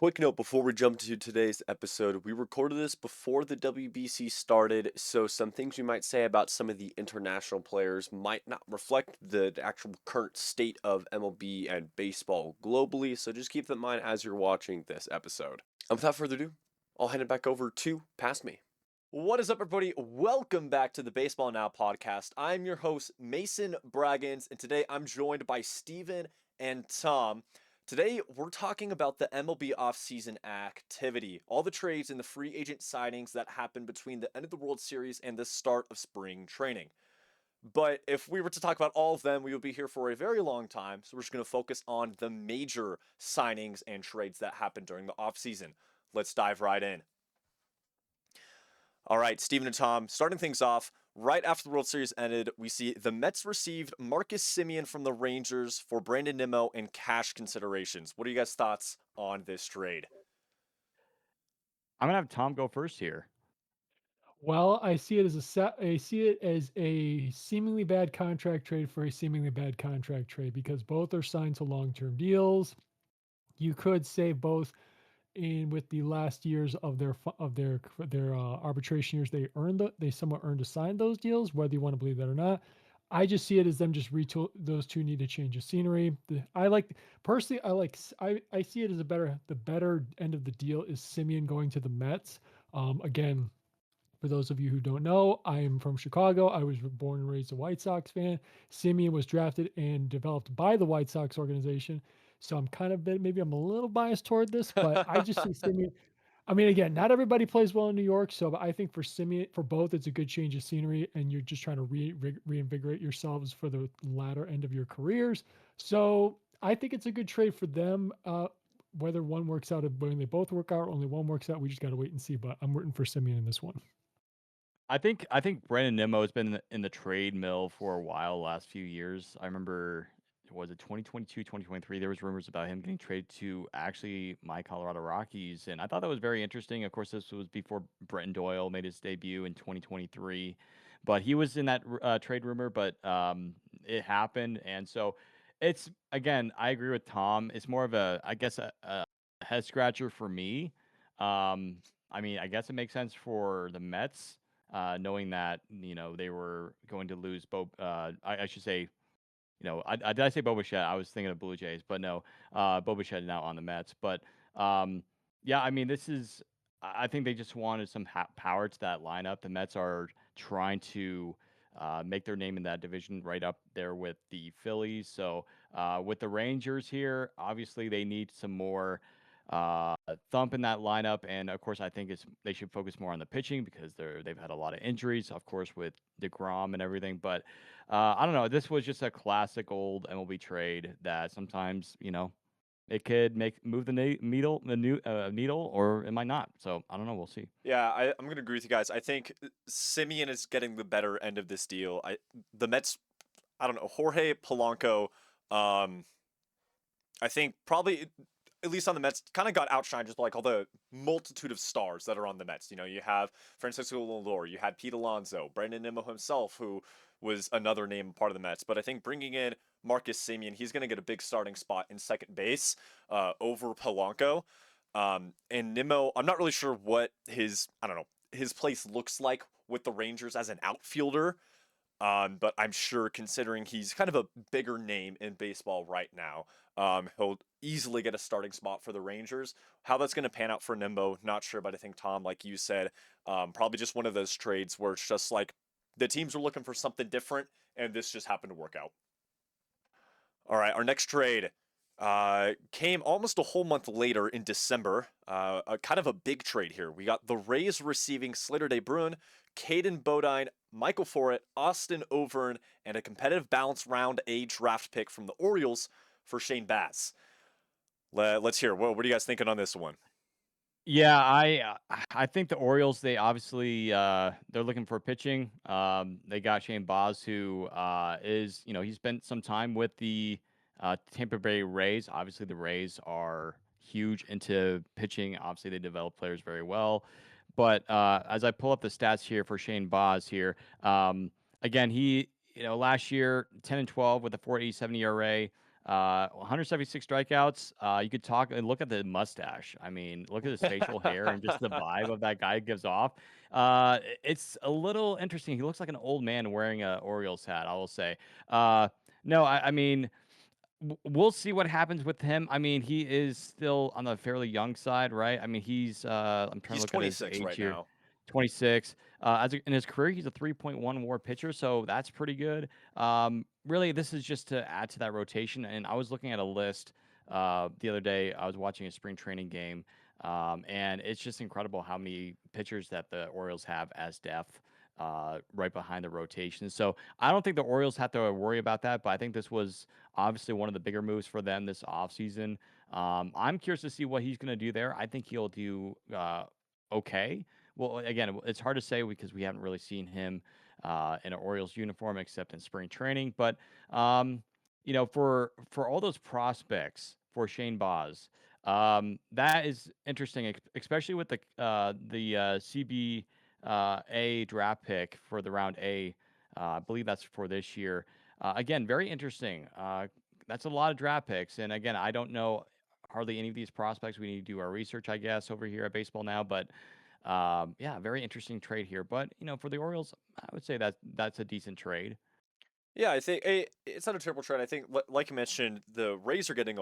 Quick note before we jump to today's episode, we recorded this before the WBC started, so some things we might say about some of the international players might not reflect the actual current state of MLB and baseball globally, so just keep that in mind as you're watching this episode. And without further ado, I'll hand it back over to Past Me. What is up, everybody? Welcome back to the Baseball Now podcast. I'm your host, Mason Braggins, and today I'm joined by Steven and Tom. Today, we're talking about the MLB offseason activity, all the trades and the free agent signings that happened between the end of the World Series and the start of spring training. But if we were to talk about all of them, we would be here for a very long time, so we're just going to focus on the major signings and trades that happened during the offseason. Let's dive right in. All right, Steven and Tom, starting things off, right after the World Series ended, we see the Mets received Marcus Semien from the Rangers for Brandon Nimmo and cash considerations. What are you guys' thoughts on this trade? I'm gonna have Tom go first here. Well, I see it as a seemingly bad contract trade for a seemingly bad contract trade because both are signed to long-term deals. You could say both in with the last years of their arbitration years, they somewhat earned to sign those deals, whether you want to believe that or not. I just see it as them just retool. Those two need to change of scenery. I like personally. I see it as the better end of the deal is Simeon going to the Mets. Again, for those of you who don't know, I am from Chicago. I was born and raised a White Sox fan. Simeon was drafted and developed by the White Sox organization. So I'm kind of maybe I'm a little biased toward this, but I just see Simeon. I mean, again, not everybody plays well in New York, so I think for Simeon, for both, it's a good change of scenery, and you're just trying to reinvigorate yourselves for the latter end of your careers. So I think it's a good trade for them. Whether one works out, when they both work out, or only one works out, we just got to wait and see. But I'm rooting for Simeon in this one. I think Brandon Nimmo has been in the trade mill for a while, the last few years. I remember, was it 2022, 2023? There was rumors about him getting traded to actually my Colorado Rockies, and I thought that was very interesting. Of course, this was before Brenton Doyle made his debut in 2023, but he was in that trade rumor. But it happened, and so it's again. I agree with Tom. It's more of I guess, a head scratcher for me. Um, I mean, I guess it makes sense for the Mets, knowing that they were going to lose I should say, did I say Bo Bichette? I was thinking of Blue Jays, but no, Bo Bichette now on the Mets. But um, yeah, I mean, this is. I think they just wanted some power to that lineup. The Mets are trying to make their name in that division right up there with the Phillies. So with the Rangers here, obviously they need some more thump in that lineup, and of course, I think they should focus more on the pitching because they've had a lot of injuries, of course, with Degrom and everything. But I don't know. This was just a classic old MLB trade that sometimes it could move the needle, or it might not. So I don't know. We'll see. Yeah, I'm going to agree with you guys. I think Simeon is getting the better end of this deal. The Mets, I don't know, Jorge Polanco, um, I think probably at least on the Mets, kind of got outshined just by like all the multitude of stars that are on the Mets. You know, you have Francisco Lindor, you had Pete Alonso, Brandon Nimmo himself, who was another name part of the Mets. But I think bringing in Marcus Semien, he's going to get a big starting spot in second base over Polanco. And Nimmo, I'm not really sure what I don't know, his place looks like with the Rangers as an outfielder. But I'm sure considering he's kind of a bigger name in baseball right now, he'll easily get a starting spot for the Rangers. How that's going to pan out for Nimbo, not sure. But I think, Tom, like you said, probably just one of those trades where it's just like the teams are looking for something different, and this just happened to work out. All right, our next trade came almost a whole month later in December. A kind of a big trade here. We got the Rays receiving Slater De Bruin, Caden Bodine, Michael Forret, Austin Overn, and a competitive balance round A draft pick from the Orioles for Shane Bass. Let's hear. What are you guys thinking on this one? Yeah, I think the Orioles, they obviously they're looking for pitching. They got Shane Baz, who is he spent some time with the Tampa Bay Rays. Obviously, the Rays are huge into pitching. Obviously, they develop players very well. But as I pull up the stats here for Shane Baz here, again, he last year 10-12 with a 4.87 ERA. 176 strikeouts. You could talk and look at the mustache. I mean, look at his facial hair and just the vibe of that guy gives off. It's a little interesting. He looks like an old man wearing a Orioles hat, I will say. No, I mean, we'll see what happens with him. I mean, he is still on the fairly young side, right? I mean, I'm trying to He's look at his 26 age right here. now. 26. In his career, he's a 3.1 WAR pitcher, so that's pretty good. Really, this is just to add to that rotation. And I was looking at a list the other day. I was watching a spring training game, and it's just incredible how many pitchers that the Orioles have as depth. Right behind the rotation. So I don't think the Orioles have to worry about that, but I think this was obviously one of the bigger moves for them this offseason. I'm curious to see what he's going to do there. I think he'll do okay. Well, again, it's hard to say because we haven't really seen him in an Orioles uniform except in spring training. But for all those prospects for Shane Baz, that is interesting, especially with the CB A draft pick for the round A. I believe that's for this year. Again, very interesting. That's a lot of draft picks, and again, I don't know hardly any of these prospects. We need to do our research, I guess, over here at Baseball Now. But yeah, very interesting trade here. But for the Orioles, I would say that's a decent trade. Yeah, I think it's not a terrible trade. I think, like you mentioned, the Rays are getting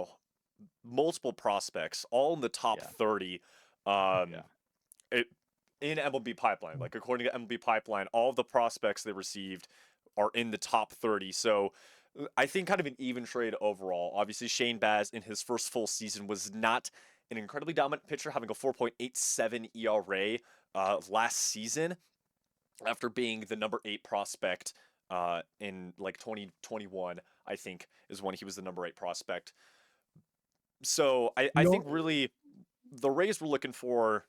multiple prospects, all in the top Yeah, 30. yeah, It, in MLB Pipeline. Like according to MLB Pipeline, all of the prospects they received are in the top 30. So I think kind of an even trade overall. Obviously, Shane Baz in his first full season was not an incredibly dominant pitcher, having a 4.87 ERA last season after being the number 8 prospect in like 2021, I think, is when he was the number 8 prospect. So I think No, really the Rays were looking for,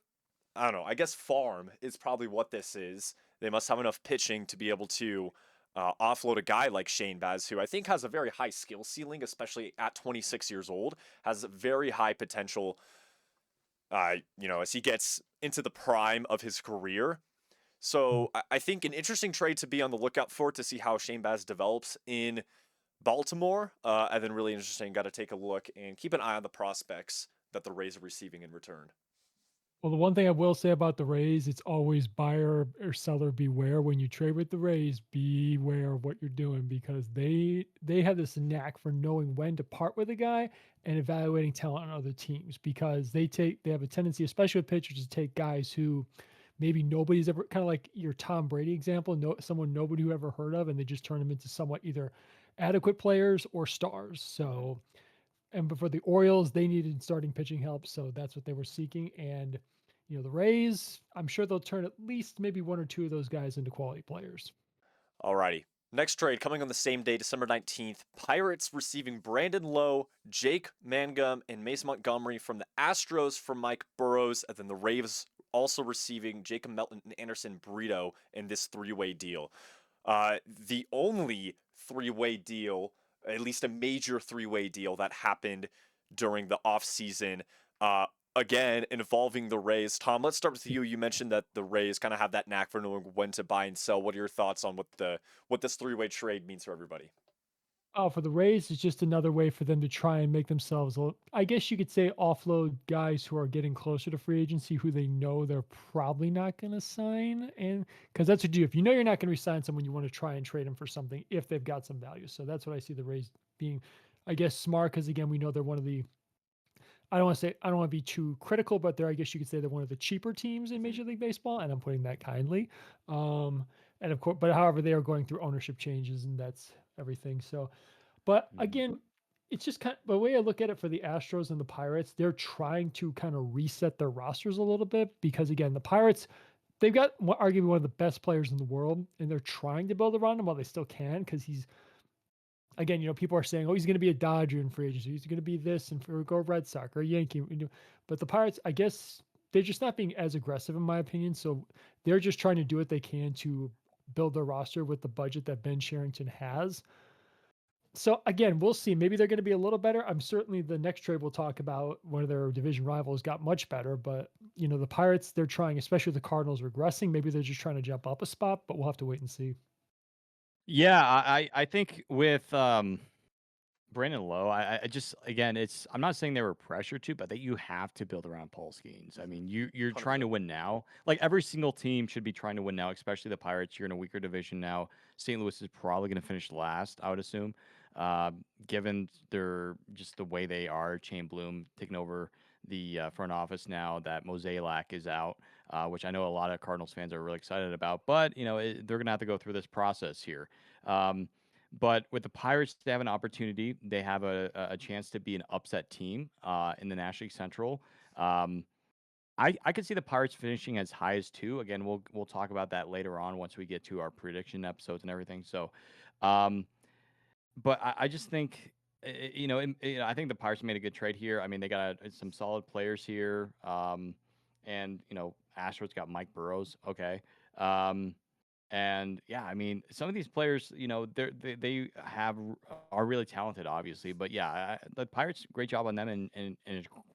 I don't know, I guess farm is probably what this is. They must have enough pitching to be able to offload a guy like Shane Baz, who I think has a very high skill ceiling, especially at 26 years old, has very high potential, as he gets into the prime of his career. So I think an interesting trade to be on the lookout for to see how Shane Baz develops in Baltimore. And then really interesting, got to take a look and keep an eye on the prospects that the Rays are receiving in return. well, the one thing I will say about the Rays, it's always buyer or seller beware. When you trade with the Rays, beware of what you're doing because they have this knack for knowing when to part with a guy and evaluating talent on other teams because they have a tendency, especially with pitchers, to take guys who maybe nobody's ever kind of like your Tom Brady example, someone nobody who ever heard of, and they just turn them into somewhat either adequate players or stars. So but for the Orioles, they needed starting pitching help, so that's what they were seeking. And the Rays, I'm sure they'll turn at least maybe one or two of those guys into quality players. Alrighty. Next trade coming on the same day, December 19th. Pirates receiving Brandon Lowe, Jake Mangum, and Mason Montgomery from the Astros for Mike Burrows. And then the Rays also receiving Jacob Melton and Anderson Brito in this 3-way deal. The only 3-way deal, at least a major 3-way deal that happened during the offseason, again involving the Rays. Tom, let's start with you. You mentioned that the Rays kind of have that knack for knowing when to buy and sell. What are your thoughts on what this 3-way trade means for everybody? Oh, for the Rays, it's just another way for them to try and make themselves, I guess you could say, offload guys who are getting closer to free agency who they know they're probably not going to sign. And because that's what you do. If you know you're not going to resign someone, you want to try and trade them for something if they've got some value. So that's what I see the Rays being, I guess, smart because, again, we know they're one of the I don't want to say I don't want to be too critical, but I guess you could say they're one of the cheaper teams in Mm-hmm. Major League Baseball, and I'm putting that kindly. Um, and of course, but however, they are going through ownership changes, and that's everything. So, but Mhm. again, it's just kind of the way I look at it for the Astros and the Pirates. They're trying to kind of reset their rosters a little bit because again, the Pirates they've got arguably one of the best players in the world, and they're trying to build around him while they still can because he's again, people are saying, "Oh, he's going to be a Dodger in free agency. He's going to be this and for go Red Sox or a Yankee." But the Pirates, I guess, they're just not being as aggressive, in my opinion. So they're just trying to do what they can to build their roster with the budget that Ben Sherrington has. So again, we'll see. Maybe they're going to be a little better. I'm certainly the next trade we'll talk about. One of their division rivals got much better, but the Pirates, they're trying, especially the Cardinals regressing. Maybe they're just trying to jump up a spot, but we'll have to wait and see. Yeah, I think with Brandon Lowe, I just again, I'm not saying they were pressured to, but that you have to build around Paul Skeens. I mean, you're trying to 100%. win now. Like every single team should be trying to win now, especially the Pirates. You're in a weaker division now. St. Louis is probably going to finish last, I would assume, uh, given their just the way they are. Chain Bloom taking over the front office now that Mozeliak is out, which I know a lot of Cardinals fans are really excited about. But they're going to have to go through this process here. Um, but with the Pirates, they have an opportunity. They have a chance to be an upset team in the National League Central. Um, I could see the Pirates finishing as high as 2. Again, we'll talk about that later on once we get to our prediction episodes and everything. So, um, but I just think I think the Pirates made a good trade here. I mean, they got some solid players here, and Astros got Mike Burrows. Okay. Um, and yeah, I mean, some of these players, they are really talented, obviously. But yeah, the Pirates, great job on them in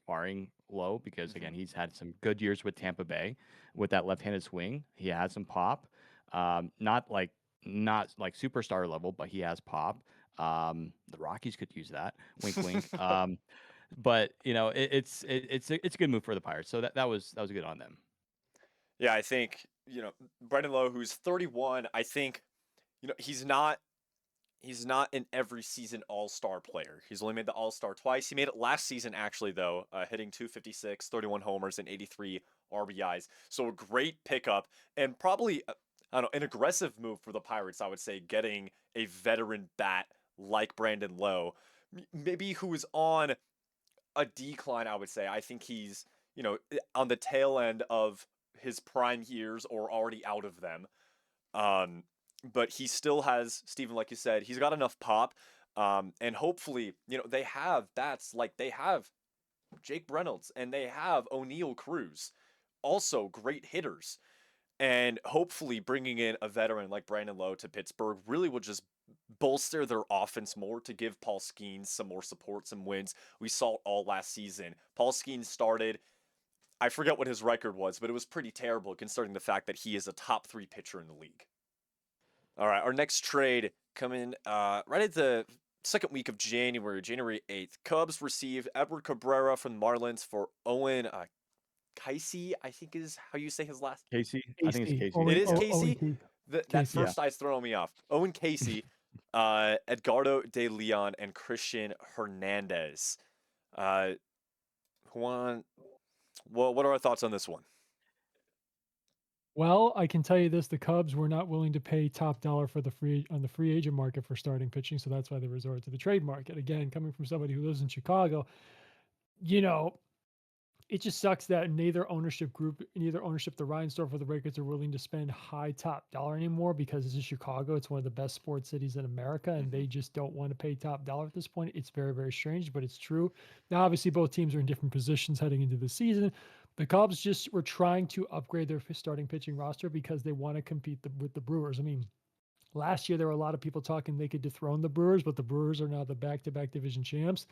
acquiring Lowe because Hmm. again, he's had some good years with Tampa Bay with that left-handed swing. He has some pop, not like superstar level, but he has pop. The Rockies could use that. Wink, wink. But it's a good move for the Pirates. So that was good on them. Yeah, I think, Brendan Lowe, who's 31, I think, he's not an every season all-star player. He's only made the all-star twice. He made it last season, actually, though, hitting 256, 31 homers, and 83 RBIs. So a great pickup, and probably, I don't know, an aggressive move for the Pirates, I would say, getting a veteran bat like Brandon Lowe. Maybe who is on a decline, I would say. I think he's, on the tail end of his prime years or already out of them. Um, but he still has, Steven, like you said, he's got enough pop. And hopefully, they have bats like they have Jake Reynolds and they have O'Neill Cruz, also great hitters. And hopefully, bringing in a veteran like Brandon Lowe to Pittsburgh really will just bolster their offense more to give Paul Skeens some more support, some wins. We saw it all last season. Paul Skeens started, I forget what his record was, but it was pretty terrible considering the fact that he is a top 3 pitcher in the league. All right, our next trade coming right at the second week of January 8th. Cubs receive Edward Cabrera from the Marlins for Owen Casey, I think is how you say his last. Casey, I think it's Casey, Casey. It Owen, is Owen Casey. Casey. That Casey. Yeah. first eye's throwing me off. Owen Casey, Edgardo de Leon, and Christian Hernandez. Uh, Juan, well, what are our thoughts on this one? Well, I can tell you this: the Cubs were not willing to pay top dollar for the free agent market for starting pitching, so that's why they resorted to the trade market. Again, coming from somebody who lives in Chicago, you know, it just sucks that neither ownership, the Reinsdorf or the Rakers, are willing to spend high top dollar anymore because this is Chicago. It's one of the best sports cities in America, and Mm-hmm. they just don't want to pay top dollar at this point. It's very, very strange, but it's true. Now, obviously, both teams are in different positions heading into the season. The Cubs just were trying to upgrade their starting pitching roster because they want to compete with the Brewers. I mean, last year there were a lot of people talking they could dethrone the Brewers, but the Brewers are now the back-to-back division champs.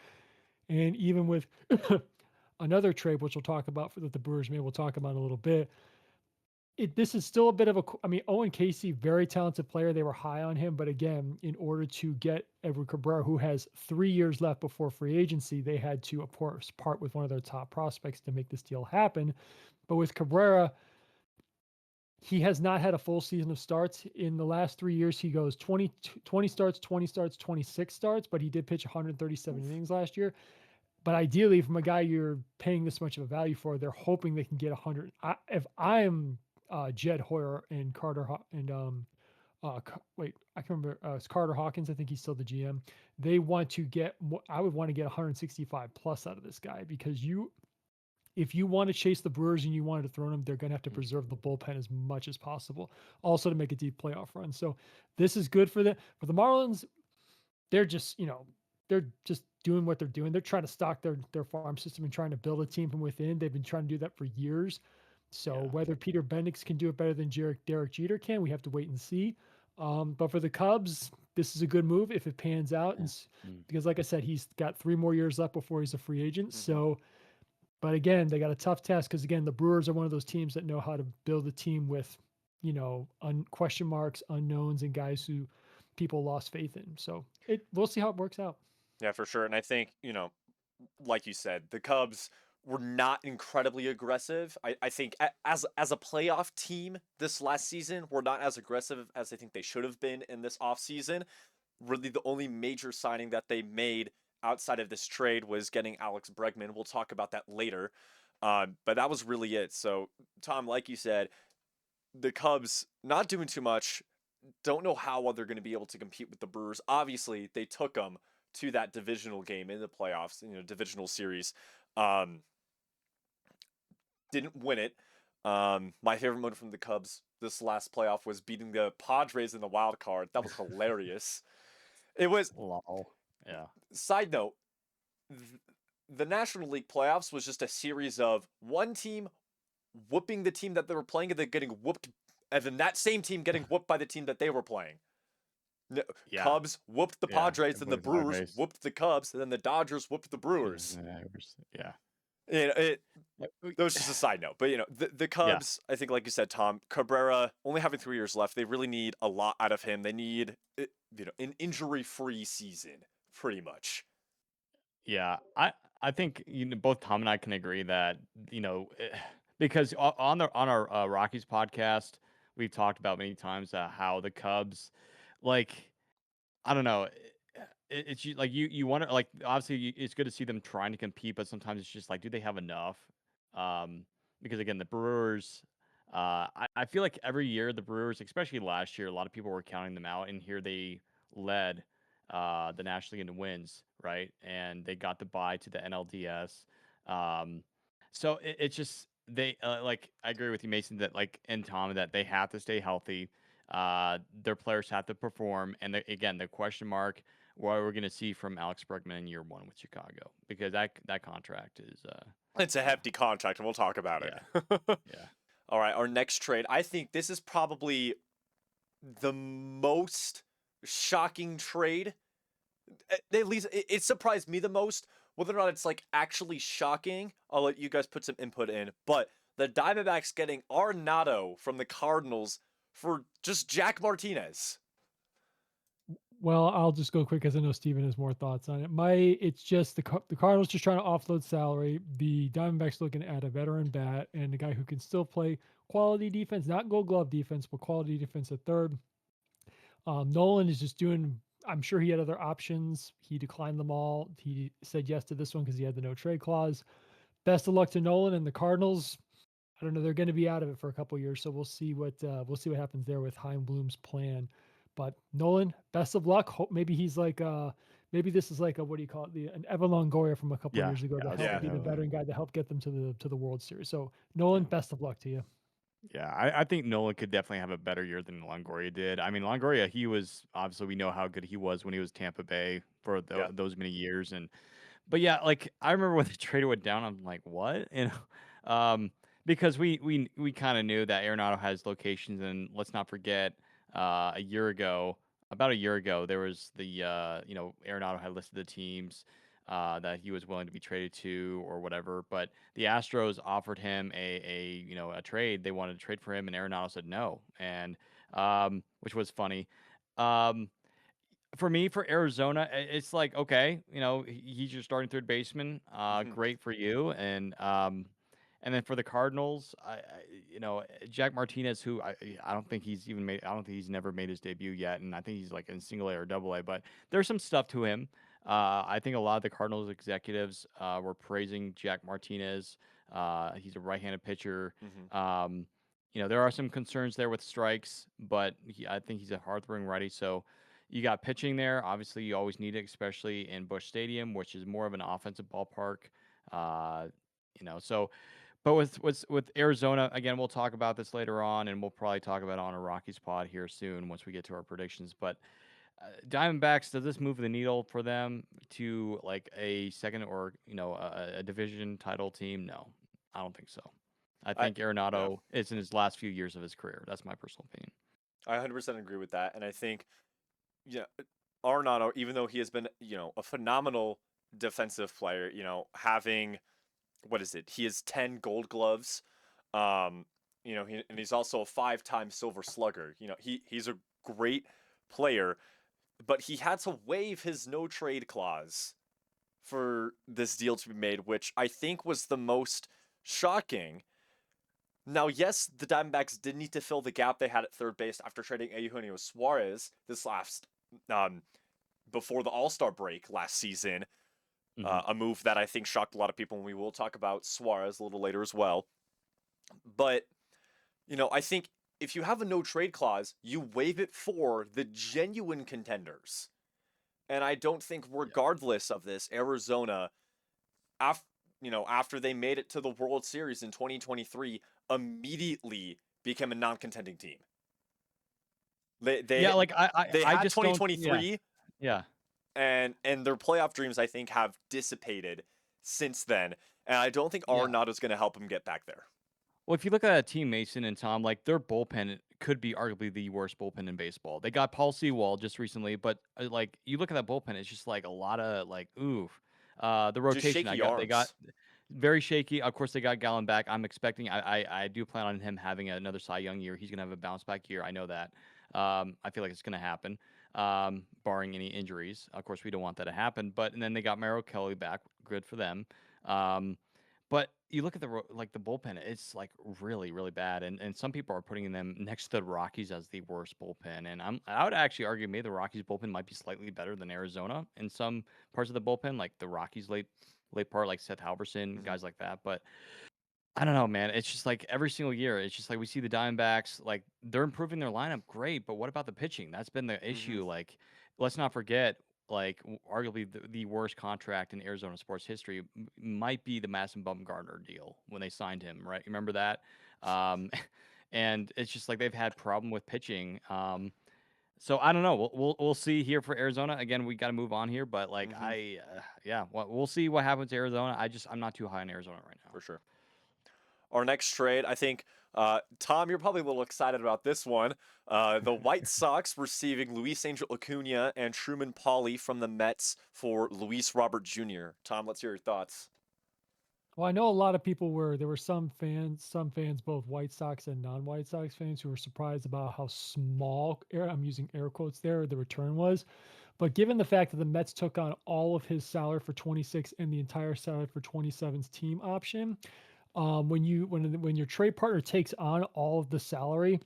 And even with another trade, which we'll talk about that the Brewers maybe we'll talk about in a little bit. This is still a bit of a. I mean, Owen Casey, very talented player. They were high on him, but again, in order to get Edward Cabrera, who has 3 years left before free agency, they had to, of course, part with one of their top prospects to make this deal happen. But with Cabrera, he has not had a full season of starts. In the last 3 years, he goes 20 starts, 20 starts, 26 starts, but he did pitch 137 Oof. innings last year. But ideally, from a guy you're paying this much of a value for, they're hoping they can get 100. If I am Jed Hoyer and Carter and wait, I can remember it's Carter Hawkins. I think he's still the GM. They want to get. I would want to get 165 plus out of this guy because if you want to chase the Brewers and you wanted to throw them, they're going to have to preserve the bullpen as much as possible, also to make a deep playoff run. So this is good for the Marlins. They're just they're just doing what they're doing. They're trying to stock their farm system and trying to build a team from within. They've been trying to do that for years. So Yeah. whether Peter Bendix can do it better than Derek Jeter can, we have to wait and see. But for the Cubs, this is a good move if it pans out, Yeah. because like I said, he's got 3 more years left before he's a free agent. Mm-hmm. So, but again, they got a tough task because again, the Brewers are one of those teams that know how to build a team with, question marks, unknowns, and guys who people lost faith in. So we'll see how it works out. Yeah, for sure. And I think, like you said, the Cubs were not incredibly aggressive. I think as a playoff team this last season, we're not as aggressive as I think they should have been in this offseason. Really, the only major signing that they made outside of this trade was getting Alex Bregman. We'll talk about that later. But that was really it. So, Tom, like you said, the Cubs not doing too much. Don't know how well they're going to be able to compete with the Brewers. Obviously, they took them to that divisional game in the playoffs, divisional series. Um, didn't win it. My favorite moment from the Cubs this last playoff was beating the Padres in the wild card. That was hilarious. It was. Lol. Yeah. Side note: the National League playoffs was just a series of one team whooping the team that they were playing, and then getting whooped, and then that same team getting whooped by the team that they were playing. Yeah. Cubs whooped the Padres, it then the was Brewers Padres. whooped the Cubs, and then the Dodgers whooped the Brewers. Yeah. That was just a side note, but the Cubs. I think, like you said, Tom Cabrera only having 3 years left. They really need a lot out of him. They need an injury-free season, pretty much. Yeah, I think both Tom and I can agree that because on our Rockies podcast we've talked about many times how the Cubs, like, I don't know, like you wonder, like, obviously it's good to see them trying to compete, but sometimes it's just like, do they have enough? Um, because again, the Brewers, I feel like every year the Brewers, especially last year, a lot of people were counting them out, and here they led the National League in wins, right? And they got the bye to the NLDS. Um, so it's just they like, I agree with you, Mason, that like, and Tom, that they have to stay healthy. Their players have to perform, and again, the question mark what we're going to see from Alex Bregman in year one with Chicago, because that contract is It's a yeah, hefty contract, and we'll talk about yeah, it. yeah, All right, our next trade. I think this is probably the most shocking trade. At least it surprised me the most. Whether or not it's like actually shocking, I'll let you guys put some input in. But the Diamondbacks getting Arenado from the Cardinals for just Jack Martinez. Well, I'll just go quick because I know Steven has more thoughts on it. It's just the Cardinals just trying to offload salary. The Diamondbacks looking at a veteran bat and a guy who can still play quality defense, not Gold Glove defense, but quality defense at third. Nolan is just doing. I'm sure he had other options. He declined them all. He said yes to this one because he had the no trade clause. Best of luck to Nolan and the Cardinals. I don't know. They're going to be out of it for a couple years, so we'll see what happens there with Chaim Bloom's plan. But Nolan, best of luck. Hope maybe he's like maybe this is like a, what do you call it? An Evan Longoria from a couple yeah. years ago I that was helped Yeah. be the thinking that. veteran guy that helped get them to the World Series. So Nolan, best of luck to you. Yeah, I think Nolan could definitely have a better year than Longoria did. I mean, Longoria, he was obviously, we know how good he was when he was Tampa Bay for Yeah. those many years, and but yeah, like I remember when the trade went down, I'm like, what? Because we kind of knew that Arenado has locations, and let's not forget, about a year ago, there was the Arenado had listed the teams that he was willing to be traded to or whatever, but the Astros offered him a trade. They wanted to trade for him, and Arenado said no, and which was funny. Um, for me, for Arizona, it's like, okay, he's your starting third baseman. Mhm. Great for you. And then for the Cardinals, Jack Martinez, who I don't think he's even made. I don't think he's never made his debut yet, and I think he's like in single A or double A. But there's some stuff to him. I think a lot of the Cardinals executives were praising Jack Martinez. He's a right-handed pitcher. Mhm. There are some concerns there with strikes, but I think he's a hard-throwing righty. So you got pitching there. Obviously, you always need it, especially in Busch Stadium, which is more of an offensive ballpark. Uh, so, but with Arizona, again, we'll talk about this later on, and we'll probably talk about it on a Rockies pod here soon once we get to our predictions. But Diamondbacks, does this move the needle for them to like a second or a division title team? No, I don't think so. I I think yeah. Arenado is in his last few years of his career. That's my personal opinion. I 100% agree with that, and I think yeah, Arenado, even though he has been a phenomenal defensive player, having what is it? He has 10 Gold Gloves. And he's also a 5-time Silver Slugger. He's a great player, but he had to waive his no trade clause for this deal to be made, which I think was the most shocking. Now, yes, the Diamondbacks did need to fill the gap they had at third base after trading Eugenio Suarez this last before the All-Star break last season. A move that I think shocked a lot of people, and we will talk about Suarez a little later as well. But, I think if you have a no-trade clause, you waive it for the genuine contenders. And I don't think, regardless of this, Arizona, after they made it to the World Series in 2023, immediately became a non-contending team. They I had just don't. 2023, Yeah. and their playoff dreams, I think, have dissipated since then. And I don't think Arenado is going to help them get back there. Well, if you look at Team Mason and Tom, like their bullpen could be arguably the worst bullpen in baseball. They got Paul Sewald just recently, but like you look at that bullpen, it's just like a lot of like oof. The rotation shaky they got arms. very shaky. Of course, they got Gallen back. I'm expecting. I do plan on him having another Cy Young year. He's gonna have a bounce back year. I know that. I feel like it's gonna happen, barring any injuries. Of course, we don't want that to happen. And then they got Merrill Kelly back. Good for them. But you look at the bullpen, it's like really, really bad, and some people are putting them next to the Rockies as the worst bullpen. And I would actually argue maybe the Rockies bullpen might be slightly better than Arizona in some parts of the bullpen, like the Rockies late part, like Seth Halverson, guys like that. But I don't know, man. It's just like every single year, it's just like we see the Diamondbacks, like they're improving their lineup, great, but what about the pitching? That's been the issue. Like, let's not forget, like arguably the worst contract in Arizona sports history might be the Madison Bumgarner deal when they signed him, right? You remember that? And it's just like they've had problem with pitching. So I don't know. We'll see here for Arizona. Again, we got to move on here, but like we'll see what happens to Arizona. I'm not too high on Arizona right now. For sure. Our next trade, I think, Tom, you're probably a little excited about this one. The White Sox receiving Luis Angel Acuna and Truman Pauly from the Mets for Luis Robert Jr. Tom, let's hear your thoughts. Well, I know a lot of people there were some fans, both White Sox and non-White Sox fans, who were surprised about how small, I'm using air quotes there, the return was. But given the fact that the Mets took on all of his salary for 26 and the entire salary for 27's team option, when your trade partner takes on all of the salary,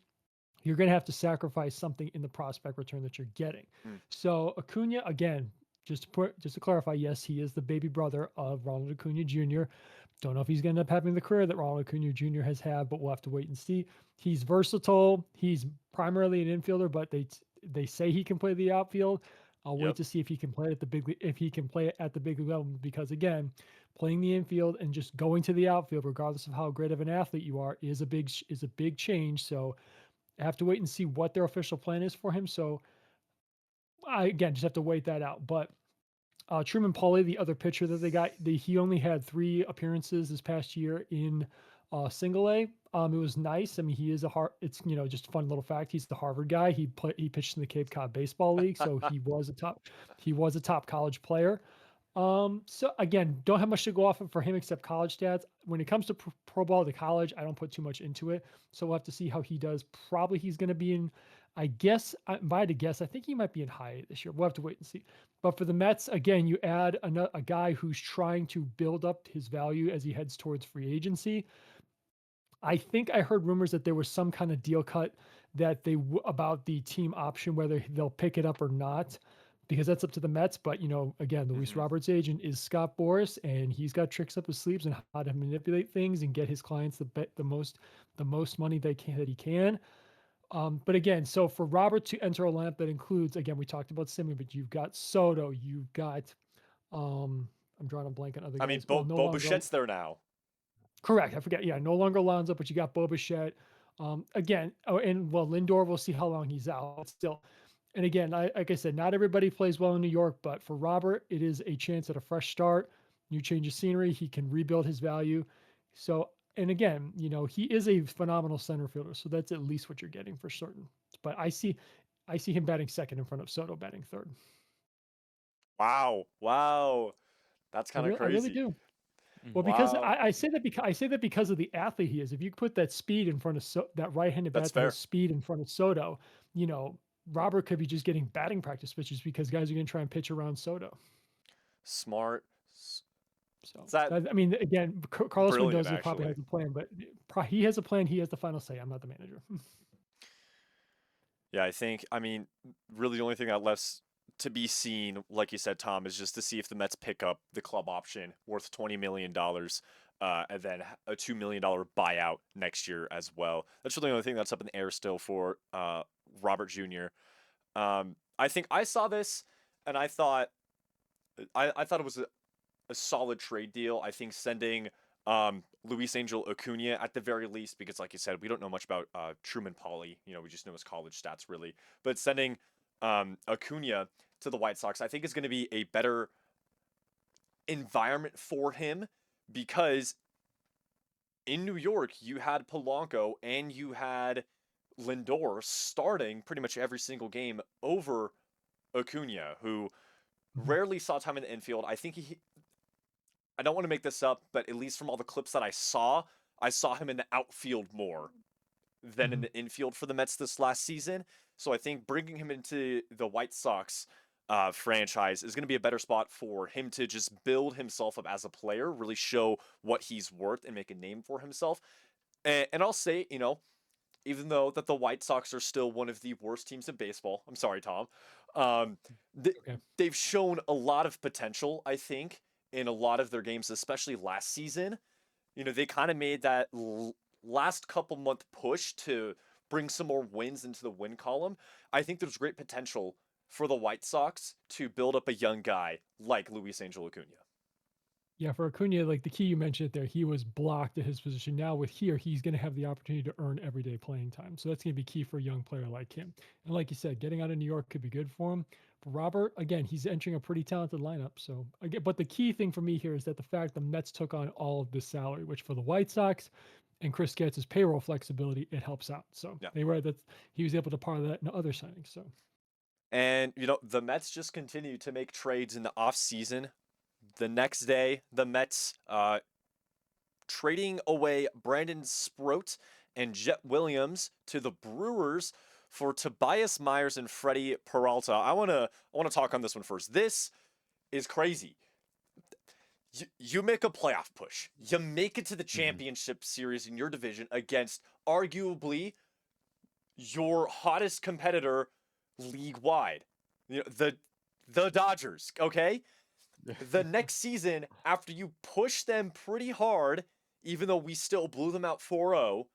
you're going to have to sacrifice something in the prospect return that you're getting. So Acuna, again, just to clarify, yes, he is the baby brother of Ronald Acuna Jr. Don't know if he's going to end up having the career that Ronald Acuna Jr. has had, but we'll have to wait and see. He's versatile. He's primarily an infielder, but they say he can play the outfield. I'll wait to see if he can play at the big league level, because again, playing the infield and just going to the outfield, regardless of how great of an athlete you are, is a big change. So I have to wait and see what their official plan is for him. So I, again, just have to wait that out. But Truman Pauly, the other pitcher that they got, he only had 3 appearances this past year in Single A. It was nice. I mean, he is it's just a fun little fact. He's the Harvard guy. He pitched in the Cape Cod Baseball League, so he was a top college player. So again, don't have much to go off of for him except college stats. When it comes to pro ball to college, I don't put too much into it. So we'll have to see how he does. Probably he's going to be in, I guess, if I had to guess, I think he might be in high this year. We'll have to wait and see. But for the Mets, again, you add a guy who's trying to build up his value as he heads towards free agency. I think I heard rumors that there was some kind of deal cut that about the team option, whether they'll pick it up or not, because that's up to the Mets. But, again, Luis Roberts' agent is Scott Boras, and he's got tricks up his sleeves and how to manipulate things and get his clients the most money that he can. But again, so for Robert to enter a lineup that includes, again, we talked about Simeon, but you've got Soto, you've got, I'm drawing a blank on other guys. I mean, Bo Bichette's there now. Correct. I forget. Yeah, no longer Alonso, but you got Bo Bichette. Again, Lindor, we'll see how long he's out still. And again, like I said, not everybody plays well in New York, but for Robert, it is a chance at a fresh start, new change of scenery. He can rebuild his value. So, and again, he is a phenomenal center fielder, so that's at least what you're getting for certain. But I see him batting second in front of Soto batting third. Wow, that's kind of crazy. I really do. Well, because I say that because of the athlete he is. If you put that speed in front of that right-handed bat that has speed in front of Soto, Robert could be just getting batting practice pitches because guys are going to try and pitch around Soto. Smart So Is that I mean, again, Carlos brilliant, Mendoza probably actually? has a plan, but he has a plan. He has the final say. I'm not the manager. Yeah, I mean, really the only thing that left to be seen, like you said, Tom, is just to see if the Mets pick up the club option worth $20 million, and then a $2 million buyout next year as well. That's really the only thing that's up in the air still for Robert Jr. I think I saw this and I thought it was a solid trade deal. I think sending Luis Angel Acuna at the very least, because like you said, we don't know much about Truman Pauly. We just know his college stats really. But sending Acuna to the White Sox, I think is going to be a better environment for him because in New York you had Polanco and you had Lindor starting pretty much every single game over Acuna, who rarely saw time in the infield. I don't want to make this up, but at least from all the clips that I saw him in the outfield more than in the infield for the Mets this last season. So I think bringing him into the White Sox franchise is going to be a better spot for him to just build himself up as a player, really show what he's worth, and make a name for himself. And I'll say, even though that the White Sox are still one of the worst teams in baseball, I'm sorry, Tom. Um, Okay. they've shown a lot of potential, I think, in a lot of their games, especially last season. They kind of made that last couple month push to bring some more wins into the win column. I think there's great potential for the White Sox to build up a young guy like Luis Angel Acuna. Yeah, for Acuna, like the key you mentioned there, he was blocked at his position. Now with here, he's going to have the opportunity to earn everyday playing time. So that's going to be key for a young player like him. And like you said, getting out of New York could be good for him. For Robert, again, he's entering a pretty talented lineup. So again, but the key thing for me here is that the fact the Mets took on all of this salary, which for the White Sox and Chris Getz's payroll flexibility, it helps out. So Yeah. he was able to part of that in other signings. So And the Mets just continue to make trades in the offseason. The next day, the Mets trading away Brandon Sproat and Jet Williams to the Brewers for Tobias Myers and Freddie Peralta. I wanna talk on this one first. This is crazy. You make a playoff push. You make it to the championship series in your division against arguably your hottest competitor league wide. The Dodgers, okay? The next season, after you push them pretty hard, even though we still blew them out 4-0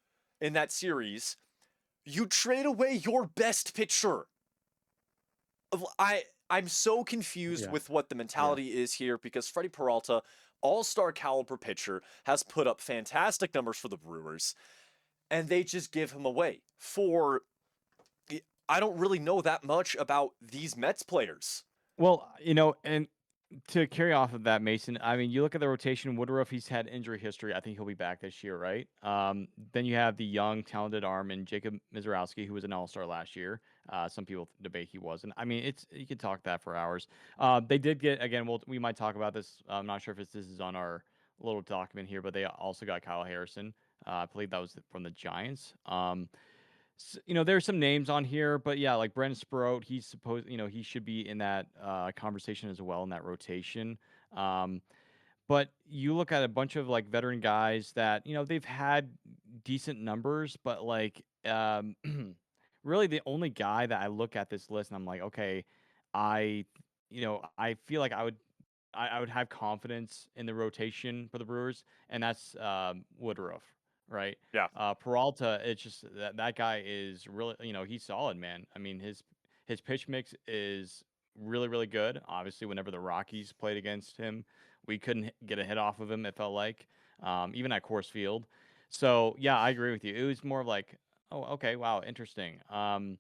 in that series, you trade away your best pitcher. I'm so confused Yeah. with what the mentality is here because Freddie Peralta, all-star caliber pitcher, has put up fantastic numbers for the Brewers, and they just give him away for I don't really know that much about these Mets players. Well, and to carry off of that, Mason, I mean, you look at the rotation. Woodruff, he's had injury history. I think he'll be back this year, right? Then you have the young, talented arm and Jacob Mizorowski, who was an All-Star last year. Some people debate he wasn't. I mean, you could talk that for hours. They did get again. We might talk about this. I'm not sure if this is on our little document here, but they also got Kyle Harrison. I believe that was from the Giants. There's some names on here, but yeah, like Brent Sproat, he's supposed, he should be in that conversation as well in that rotation. Um, but you look at a bunch of like veteran guys that they've had decent numbers, but like really the only guy that I look at this list and I'm like, okay, I I feel like I would have confidence in the rotation for the Brewers, and that's Woodruff, right? Yeah. Peralta, it's just that guy is really, he's solid, man. I mean, his pitch mix is really, really good. Obviously, whenever the Rockies played against him, we couldn't get a hit off of him. It felt like, even at Coors Field. So yeah, I agree with you. It was more of like, oh, okay, wow, interesting. But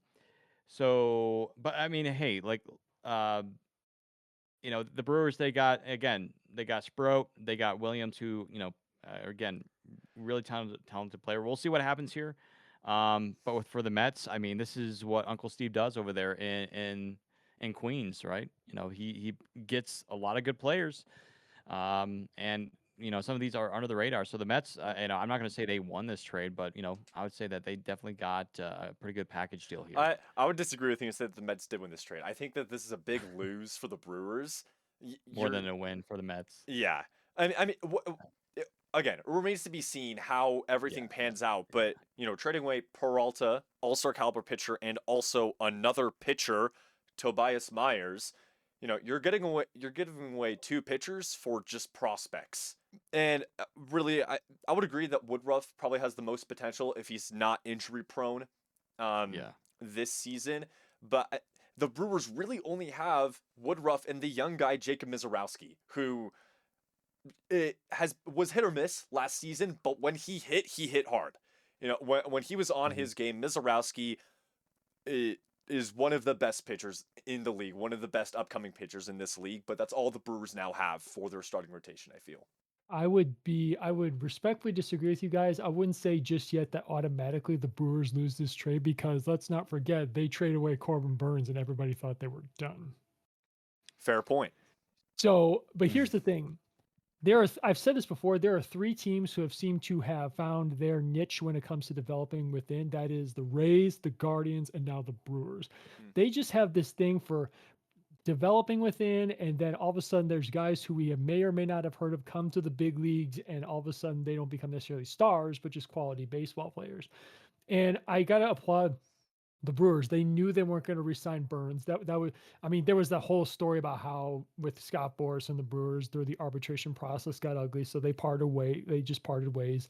I mean, hey, like, uh, the Brewers, they got Sproat, they got Williams, who, again, really talented player. We'll see what happens here. For the Mets, I mean, this is what Uncle Steve does over there in Queens, right? He gets a lot of good players, and some of these are under the radar. So the Mets, I'm not going to say they won this trade, but I would say that they definitely got a pretty good package deal here. I would disagree with you and say that the Mets did win this trade. I think that this is a big lose for the Brewers more You're than a win for the Mets. yeah. I mean, again, it remains to be seen how everything pans out. But trading away Peralta, all-star caliber pitcher, and also another pitcher, Tobias Myers. You're giving away two pitchers for just prospects. And really, I would agree that Woodruff probably has the most potential if he's not injury prone um, Yeah. this season. But the Brewers really only have Woodruff and the young guy Jacob Mizorowski, who it was hit or miss last season, but when he hit hard. When he was on Mhm. his game, Mizorowski is one of the best pitchers in the league, one of the best upcoming pitchers in this league. But that's all the Brewers now have for their starting rotation, I feel. I would respectfully disagree with you guys. I wouldn't say just yet that automatically the Brewers lose this trade because let's not forget they traded away Corbin Burns and everybody thought they were done. Fair point. So, but here's the thing. I've said this before, there are three teams who have seemed to have found their niche when it comes to developing within. That is the Rays, the Guardians, and now the Brewers. Mm. They just have this thing for developing within, and then all of a sudden there's guys who we may or may not have heard of come to the big leagues, and all of a sudden they don't become necessarily stars, but just quality baseball players. And I gotta applaud the Brewers. They knew they weren't going to re-sign Burns. That was, I mean, there was that whole story about how with Scott Boras and the Brewers, through the arbitration process got ugly, so they parted way. They just parted ways,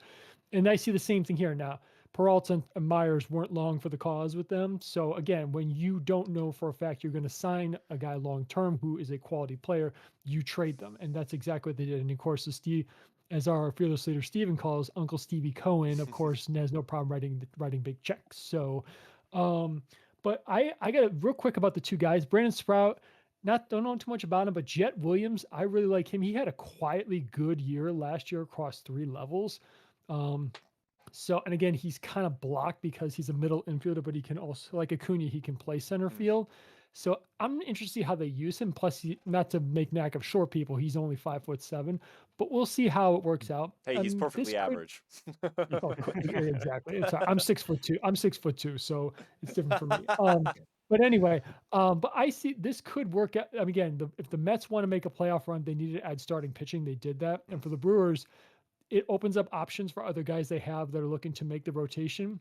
and I see the same thing here now. Peralta and Myers weren't long for the cause with them. So again, when you don't know for a fact you're going to sign a guy long term who is a quality player, you trade them, and that's exactly what they did. And of course, as our fearless leader Steven calls Uncle Stevie Cohen, of course, has no problem writing big checks. So, but I got real quick about the two guys, Brandon Sprout. Don't know too much about him, but Jet Williams, I really like him. He had a quietly good year last year across three levels. Um, so, and again, he's kind of blocked because he's a middle infielder, but he can also, like Acuna, he can play center Mm. field. So I'm interested to see how they use him. Plus, not to make knack of short people, he's only 5'7", but we'll see how it works out. Hey, he's This perfectly could, average. exactly. It's I'm 6'2". I'm 6'2", so it's different for me. But anyway, but I see this could work out. I mean, again, if the Mets want to make a playoff run, they need to add starting pitching. They did that, and for the Brewers, it opens up options for other guys they have that are looking to make the rotation.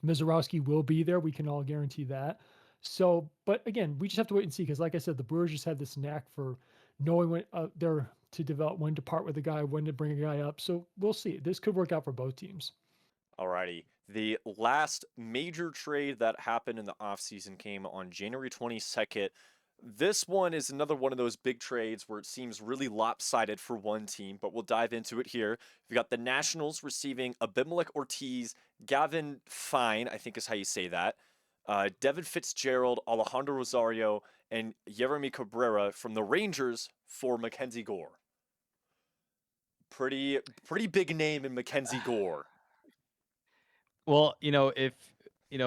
Mizorowski will be there. We can all guarantee that. So, but again, we just have to wait and see because, like I said, the Brewers just have this knack for knowing when they're to develop, when to part with a guy, when to bring a guy up. So we'll see. This could work out for both teams. Alrighty. The last major trade that happened in the offseason came on January 22nd. This one is another one of those big trades where it seems really lopsided for one team, but we'll dive into it here. We've got the Nationals receiving Abimelec Ortiz, Gavin Fine, I think is how you say that, Devin Fitzgerald, Alejandro Rosario, and Yeremy Cabrera from the Rangers for Mackenzie Gore. Pretty big name in Mackenzie Gore. Well, if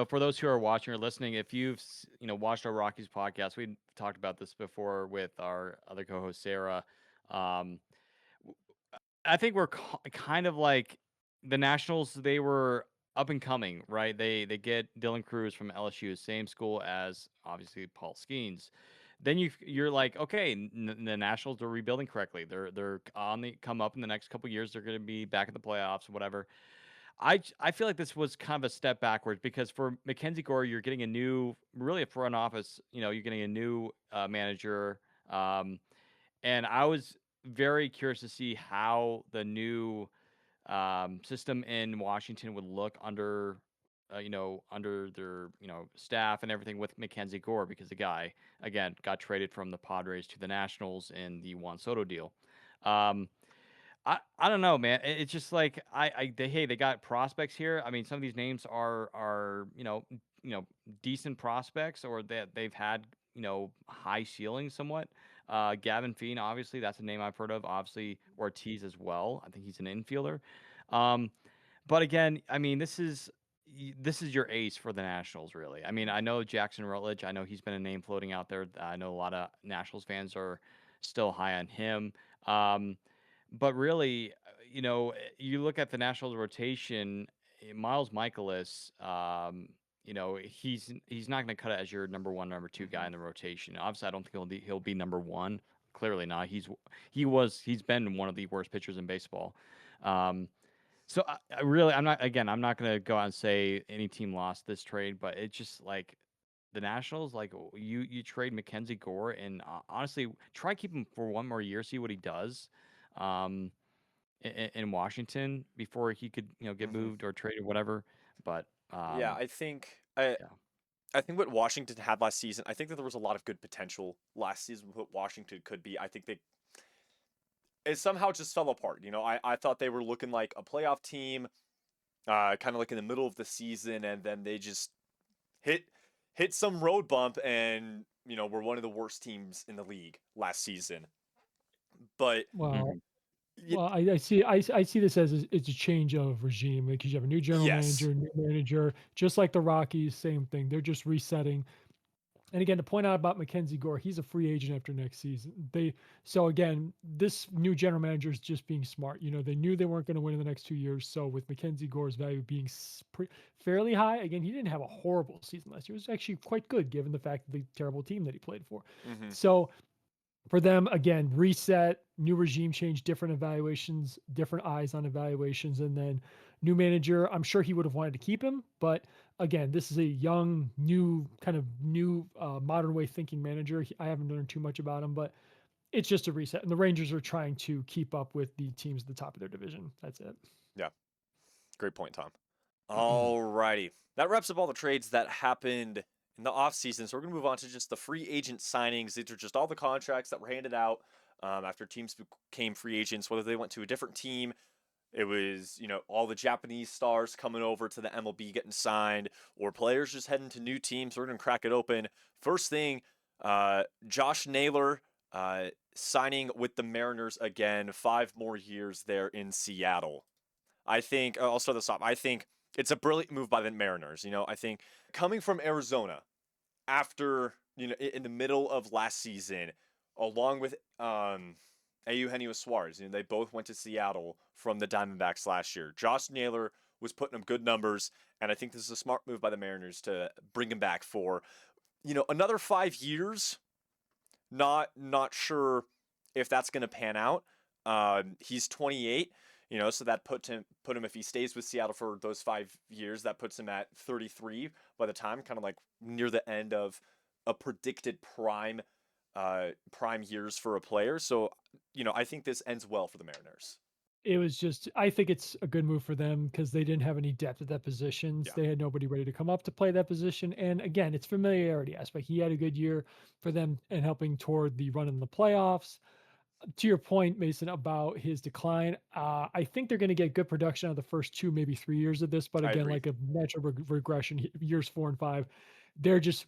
for those who are watching or listening, if you've watched our Rockies podcast, we talked about this before with our other co-host Sarah. Um, I think we're kind of like the Nationals. They were up and coming, right? They get Dylan Cruz from LSU, same school as obviously Paul Skeens. Then you're like, okay, the Nationals are rebuilding correctly. They're on the come up in the next couple years. They're going to be back in the playoffs, whatever. I feel like this was kind of a step backwards because for Mackenzie Gore, you're getting really a front office. You're getting a new manager, and I was very curious to see how the new system in Washington would look under their staff and everything with Mackenzie Gore because the guy again got traded from the Padres to the Nationals in the Juan Soto deal. Um, I don't know, man. It's just like they got prospects here. I mean, some of these names are decent prospects or that they've had high ceilings somewhat. Gavin Feen, obviously, that's a name I've heard of. Obviously, Ortiz as well. I think he's an infielder. Um, but again, I mean, this is your ace for the Nationals, really. I mean, I know Jackson Rutledge. I know he's been a name floating out there. I know a lot of Nationals fans are still high on him. But really, you look at the Nationals rotation, Miles Michaelis, he's not going to cut it as your number one, number two guy Mhm. in the rotation. Obviously, I don't think he'll be number one. clearly not. He's been one of the worst pitchers in baseball. So I'm not gonna go out and say any team lost this trade, but it's just like the Nationals, like you trade Mackenzie Gore, and honestly, try keep him for one more year, see what he does, in Washington before he could get Mm-hmm. moved or traded, whatever. But Yeah, yeah, I think what Washington had last season, I think that there was a lot of good potential last season with what Washington could be. I think it somehow just fell apart. I thought they were looking like a playoff team, kind of like in the middle of the season, and then they just hit some road bump, and were one of the worst teams in the league last season. But Well, mhm. y- I see this as it's a change of regime because you have a new general yes, manager, new manager, just like the Rockies, same thing. They're just resetting. And again, to point out about Mackenzie Gore, he's a free agent after next season. So again, this new general manager is just being smart. They knew they weren't going to win in the next 2 years. So with Mackenzie Gore's value being fairly high, again, he didn't have a horrible season last year. It was actually quite good given the fact of the terrible team that he played for. mm-hmm. So for them, again, reset, new regime change, different evaluations, different eyes on evaluations, and then new manager. I'm sure he would have wanted to keep him, but again, this is a young, new modern way thinking manager. I haven't learned too much about him, but it's just a reset. And the Rangers are trying to keep up with the teams at the top of their division. That's it. Yeah, great point, Tom. Alrighty, that wraps up all the trades that happened in the offseason. So we're gonna move on to just the free agent signings. These are just all the contracts that were handed out after teams became free agents, whether they went to a different team. It was, all the Japanese stars coming over to the MLB getting signed, or players just heading to new teams. We're going to crack it open. First thing, Josh Naylor signing with the Mariners again, 5 more years there in Seattle. I think, I'll start this off. I think it's a brilliant move by the Mariners. I think coming from Arizona after, in the middle of last season, along with Eugenio Suarez. They both went to Seattle from the Diamondbacks last year. Josh Naylor was putting up good numbers, and I think this is a smart move by the Mariners to bring him back for, another 5 years. Not sure if that's going to pan out. He's 28, so that put him if he stays with Seattle for those 5 years, that puts him at 33 by the time, kind of like near the end of a predicted prime years for a player. So, I think this ends well for the Mariners. It was just, I think it's a good move for them because they didn't have any depth at that position. Yeah. They had nobody ready to come up to play that position. And again, it's familiarity aspect. He had a good year for them and helping toward the run in the playoffs. To your point, Mason, about his decline, I think they're going to get good production out of the first 2, maybe 3 years of this. But I again, agree. like a natural regression, years 4 and 5, they're just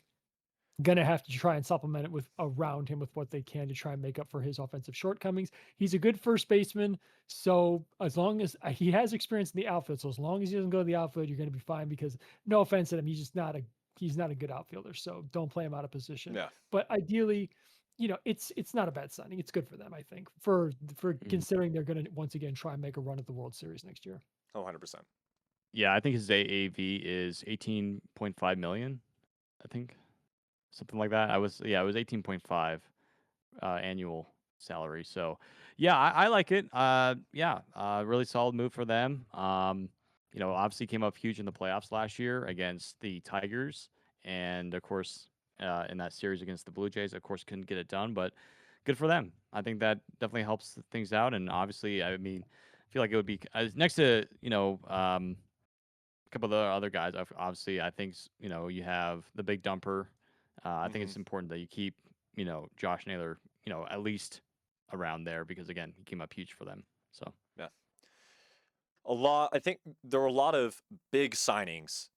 gonna have to try and supplement it with around him with what they can to try and make up for his offensive shortcomings. He's a good first baseman, so as long as he has experience in the outfield, so as long as he doesn't go to the outfield, you're gonna be fine. Because no offense to him, he's not a good outfielder, so don't play him out of position. Yeah. But ideally, it's not a bad signing. It's good for them, I think, for considering they're gonna once again try and make a run at the World Series next year. 100%. Yeah, I think his AAV is 18.5 million. I think something like that. It was 18.5 annual salary. So yeah, I like it. Really solid move for them. Obviously came up huge in the playoffs last year against the Tigers, and of course, in that series against the Blue Jays, of course, couldn't get it done, but good for them. I think that definitely helps things out, and obviously, I mean, I feel like it would be next to a couple of the other guys. Obviously, I think you have the big dumper. I think Mm-hmm. it's important that you keep Josh Naylor at least around there because again he came up huge for them. So Yeah. I think there were a lot of big signings,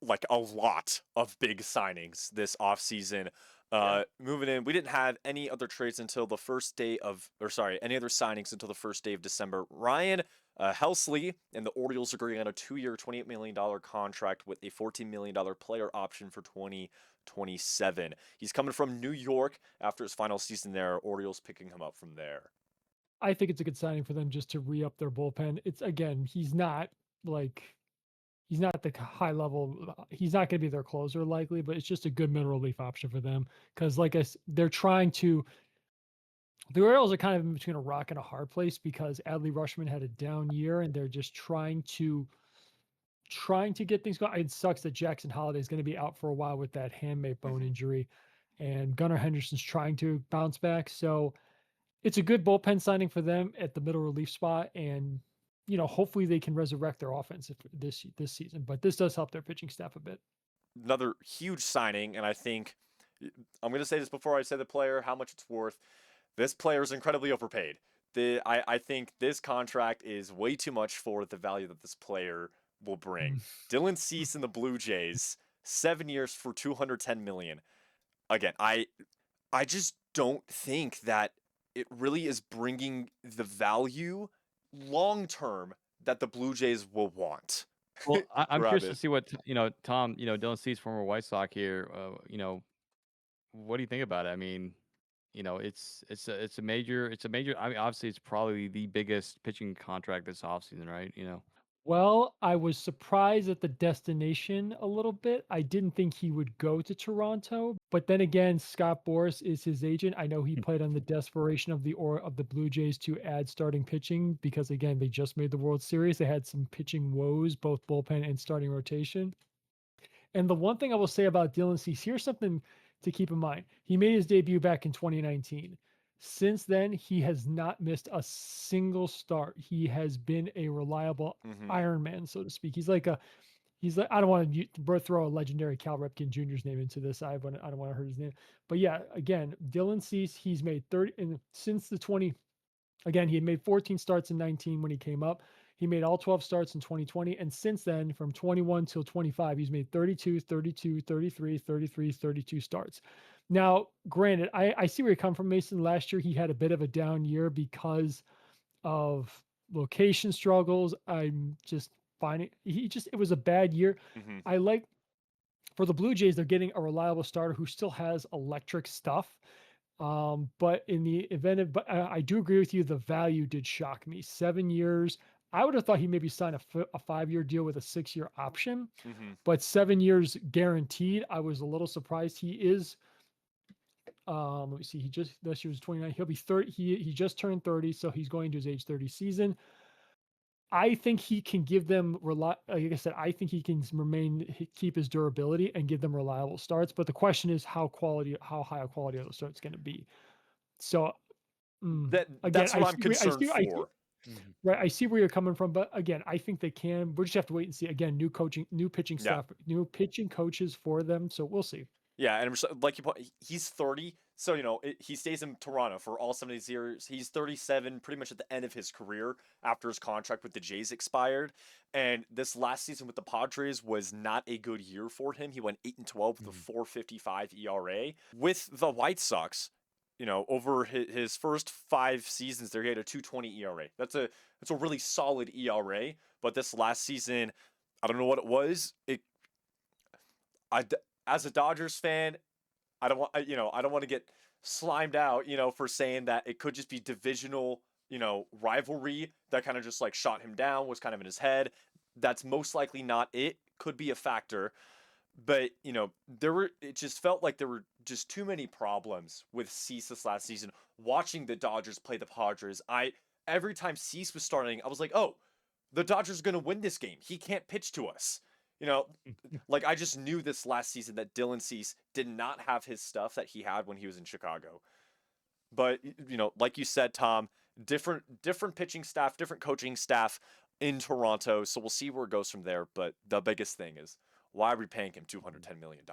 like a lot of big signings this offseason. yeah, Moving in, we didn't have any other trades until the first day of, or sorry, any other signings until the first day of December. Ryan Helsley and the Orioles agreeing on a 2-year, $28 million contract with a $14 million player option for 2027. He's coming from New York after his final season there. Orioles picking him up from there. I think it's a good signing for them just to re-up their bullpen. It's again, he's not the high level. He's not going to be their closer likely, but it's just a good middle relief option for them because, they're trying to The Orioles are kind of in between a rock and a hard place because Adley Rutschman had a down year, and they're just trying to get things going. It sucks that Jackson Holliday is going to be out for a while with that handmade bone injury, and Gunnar Henderson's trying to bounce back. So it's a good bullpen signing for them at the middle relief spot, and hopefully they can resurrect their offense this season. But this does help their pitching staff a bit. Another huge signing, and I think I'm going to say this before I say the player, how much it's worth. This player is incredibly overpaid. I think this contract is way too much for the value that this player will bring. Dylan Cease in the Blue Jays, 7 years for $210 million. Again, I just don't think that it really is bringing the value long term that the Blue Jays will want. Well, I'm Grab curious to it. see what Tom, Dylan Cease, former White Sox here. What do you think about it? I mean, it's a major. I mean, obviously, it's probably the biggest pitching contract this offseason, right? Well, I was surprised at the destination a little bit. I didn't think he would go to Toronto, but then again, Scott Boras is his agent. I know he played on the desperation of the Blue Jays to add starting pitching because again, they just made the World Series. They had some pitching woes, both bullpen and starting rotation. And the one thing I will say about Dylan Cease, here's something to keep in mind. He made his debut back in 2019. Since then, he has not missed a single start. He has been a reliable Iron Man, so to speak. He's like I don't want to throw a legendary Cal Ripken Jr.'s name into this. I don't want to hurt his name. But yeah, again, Dylan Cease, he's made 30 and since the 20 again, he had made 14 starts in 19 when he came up. He made all 12 starts in 2020. And since then, from 21 till 25, he's made 32, 32, 33, 33, 32 starts. Now, granted, I see where you come from, Mason. Last year, he had a bit of a down year because of location struggles. I'm just finding it was a bad year. I like for the Blue Jays, they're getting a reliable starter who still has electric stuff. But in the event of, but I do agree with you. The value did shock me. 7 years. I would have thought he maybe signed a 5-year deal with a 6-year option, but 7 years guaranteed. I was a little surprised. He is. Let me see. He just this year was 29. He'll be 30. He just turned 30, so he's going to his age 30 season. I think he can give them like I said, I think he can keep his durability and give them reliable starts. But the question is how high a quality are those starts going to be? So again, That's what I'm concerned for. right. I see where you're coming from, but again, I think they can. We just have to wait and see. Again, new coaching, new pitching Yeah. staff, new pitching coaches for them. So we'll see. Yeah, and like you point, he's 30, so he stays in Toronto for all 70 years. He's 37, pretty much at the end of his career after his contract with the Jays expired. And this last season with the Padres was not a good year for him. He went 8-12 with a 4.55 ERA. With the White Sox, over his first 5 seasons there, he had a 2.20 ERA. That's a really solid ERA. But this last season, I don't know what it was. As a Dodgers fan, I don't want to get slimed out, for saying that it could just be divisional, rivalry that kind of just like shot him down, was kind of in his head. That's most likely not it. Could be a factor. But, it just felt like there were just too many problems with Cease this last season. Watching the Dodgers play the Padres, every time Cease was starting, I was like, oh, the Dodgers are going to win this game. He can't pitch to us. Like I just knew this last season that Dylan Cease did not have his stuff that he had when he was in Chicago. But like you said, Tom, different pitching staff, different coaching staff in Toronto. So we'll see where it goes from there. But the biggest thing is, why are we paying him $210 million?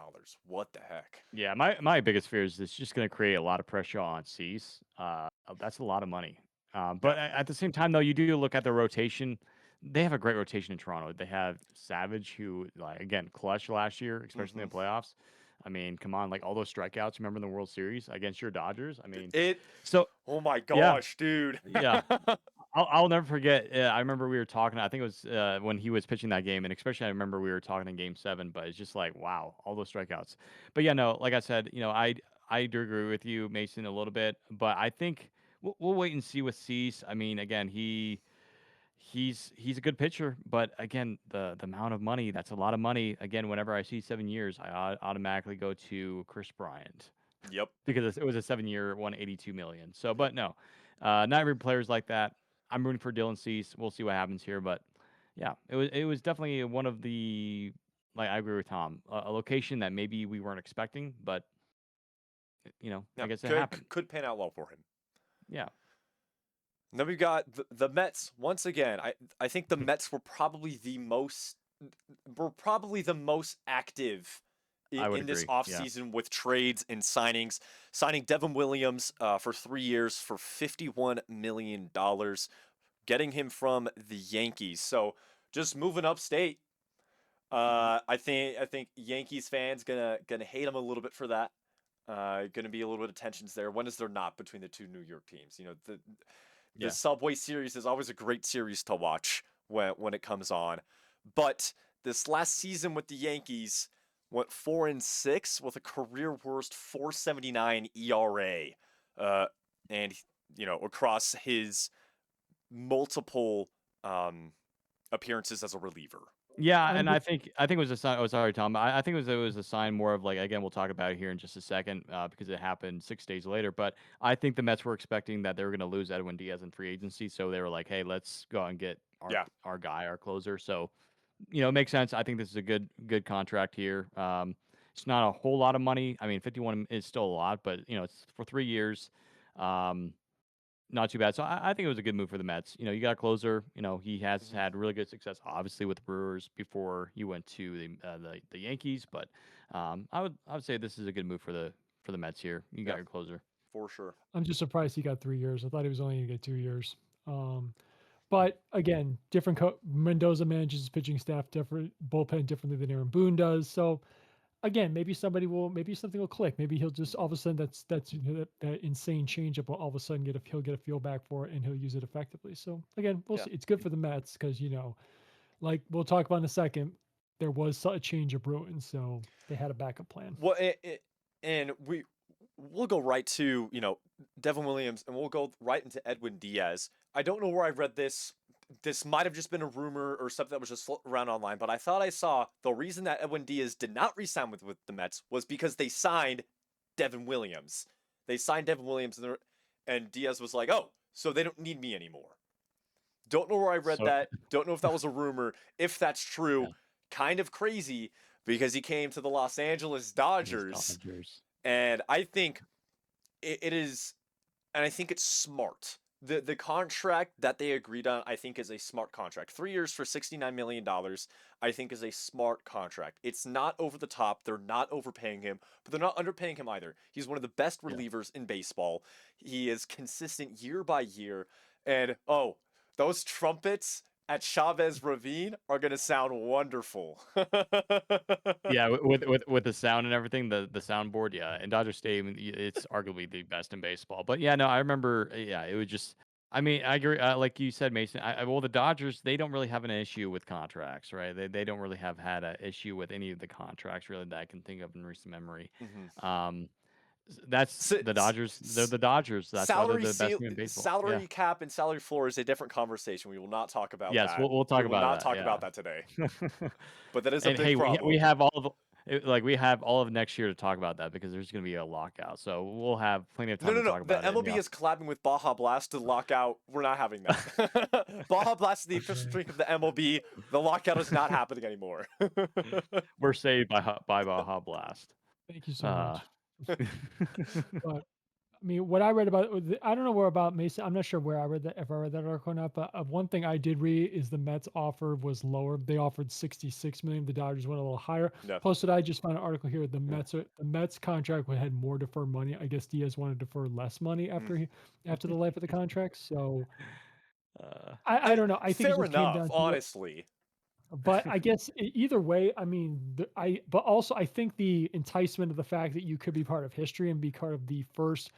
What the heck? Yeah, my biggest fear is it's just going to create a lot of pressure on Cease. That's a lot of money. But at the same time, though, you do look at the rotation. They have a great rotation in Toronto. They have Savage, who, like, again, clutch last year, especially in the playoffs. I mean, come on, like all those strikeouts. Remember in the World Series against your Dodgers? I mean, Oh my yeah, gosh, dude. yeah. I'll never forget. I remember we were talking. I think it was when he was pitching that game, and especially I remember we were talking in Game 7. But it's just like, wow, all those strikeouts. But yeah, no, like I said, I do agree with you, Mason, a little bit. But I think we'll wait and see with Cease. I mean, again, he's a good pitcher, but again, the amount of money, that's a lot of money. Again, whenever I see 7 years, I automatically go to Chris Bryant. Yep. because it was a 7-year, 182 million. So, but no, not every player's like that. I'm rooting for Dylan Cease. We'll see what happens here, but yeah, it was definitely one of the, like, I agree with Tom, a location that maybe we weren't expecting, but Yeah. I guess it happened. Could pan out well for him. Yeah. And then we've got the Mets once again. I think the Mets were probably the most active I would in this agree. Yeah. offseason with trades and signings. Signing Devin Williams for 3 years for $51 million, getting him from the Yankees. So just moving upstate. I think Yankees fans gonna hate him a little bit for that. Gonna be a little bit of tensions there. When is there not between the two New York teams? The Yeah. Subway Series is always a great series to watch when it comes on. But this last season with the Yankees went 4-6 with a career worst 4.79 ERA. And across his multiple appearances as a reliever. Yeah, I'm and I just think it was a sign. Oh, sorry, Tom. I think it was a sign more of, like, again, we'll talk about it here in just a second, because it happened 6 days later. But I think the Mets were expecting that they were going to lose Edwin Diaz in free agency, so they were like, "Hey, let's go out and get Yeah. our guy, our closer." So, it makes sense. I think this is a good contract here. It's not a whole lot of money. I mean, 51 is still a lot, but it's for 3 years. Not too bad. So I think it was a good move for the Mets. You got a closer. He has had really good success, obviously, with the Brewers before he went to the Yankees. But I would say this is a good move for the Mets here. You got Yeah. your closer. For sure. I'm just surprised he got 3 years. I thought he was only gonna get 2 years. But again, different Mendoza manages his pitching staff different, bullpen differently than Aaron Boone does. So again, maybe something will click. Maybe he'll just all of a sudden that insane changeup will all of a sudden he'll get a feel back for it and he'll use it effectively. So again, we'll Yeah. see. It's good for the Mets because like we'll talk about in a second, there was a change of brewing, so they had a backup plan. Well, and we'll go right to Devin Williams, and we'll go right into Edwin Diaz. I don't know where I read this. This might have just been a rumor or something that was just floating around online, but I thought I saw the reason that Edwin Diaz did not re-sign with the Mets was because they signed Devin Williams. They signed Devin Williams, and Diaz was like, "Oh, so they don't need me anymore." Don't know where I read So that. Don't know if that was a rumor. If that's true, yeah, kind of crazy because he came to the Los Angeles his Dodgers. Dodgers. And I think it is, and I think it's smart. The contract that they agreed on, I think, is a smart contract. 3 years for $69 million, I think, is a smart contract. It's not over the top. They're not overpaying him, but they're not underpaying him either. He's one of the best Yeah. relievers in baseball. He is consistent year by year. And, those trumpets at Chavez Ravine are going to sound wonderful. Yeah, with the sound and everything, the soundboard, yeah, and Dodger Stadium, it's arguably the best in baseball. But yeah, no, I remember, yeah, it was just, I mean, I agree, like you said, Mason. Well, the Dodgers, they don't really have an issue with contracts, right? They don't really have had an issue with any of the contracts really that I can think of in recent memory. That's the Dodgers. They're the Dodgers. That's why they're the best team in baseball. Yeah. Salary cap and salary floor is a different conversation. We will not talk about Yes, that. we'll talk we will about not that. talk Yeah. about that today. But that is a And big hey, problem. we have we have all of next year to talk about that because there's going to be a lockout. So we'll have plenty of time to talk The about it. MLB is collabing with Baja Blast to lock out. We're not having that. Baja Blast is the official drink of the MLB. The lockout is not happening anymore. We're saved by Baja Blast. Thank you so much. But I mean, what I read about I don't know where about Mason. I'm not sure where I read that, if I read that article or not. But one thing I did read is the Mets offer was lower. They offered 66 million. The Dodgers went a little higher. Yeah. Posted, I just found an article here. The Mets contract had more deferred money. I guess Diaz wanted to defer less money after the life of the contract. So I don't know. I think it fair just came enough, down to honestly. but I guess either way, I mean, but also I think the enticement of the fact that you could be part of history and be part of the first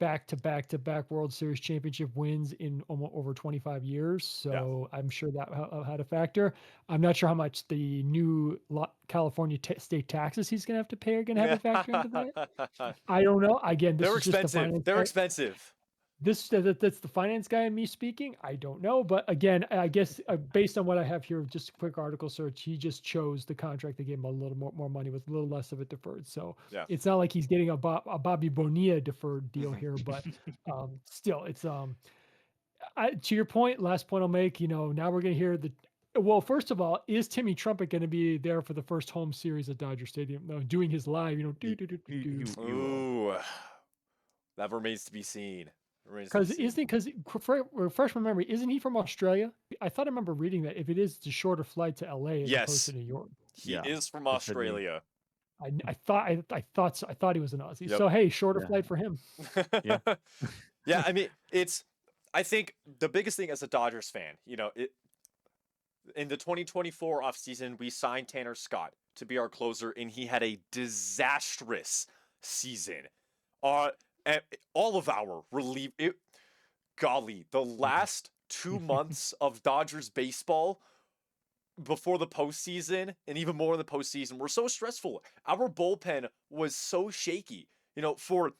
back-to-back World Series championship wins in almost over 25 years. So I'm sure that had a factor. I'm not sure how much the new California state taxes he's going to have to pay are going to have a factor into that. I don't know. Again, this They're is just the expensive. finance They're guy. expensive. That's the finance guy in me speaking. I don't know, but again, I guess based on what I have here, just a quick article search, he just chose the contract that gave him a little more money with a little less of it deferred. So Yeah. it's not like he's getting a Bobby Bonilla deferred deal here, but still, it's to your point. Last point I'll make. Now we're gonna hear the. Well, first of all, is Timmy Trumpet going to be there for the first home series at Dodger Stadium? Doing his live, do do do do do. You will. Ooh, that remains to be seen. Because isn't he? Because refresh my memory, isn't he from Australia? I thought I remember reading that if it is, it's a shorter flight to LA as opposed Yes, to New York. he Yeah, is from to Sydney. Australia. I thought he was an Aussie. Yep. So hey, shorter Yeah. flight for him. Yeah. Yeah, I mean, I think the biggest thing as a Dodgers fan, in the 2024 offseason, we signed Tanner Scott to be our closer, and he had a disastrous season. And all of our relief, golly, the last 2 months of Dodgers baseball before the postseason, and even more in the postseason, were so stressful. Our bullpen was so shaky. For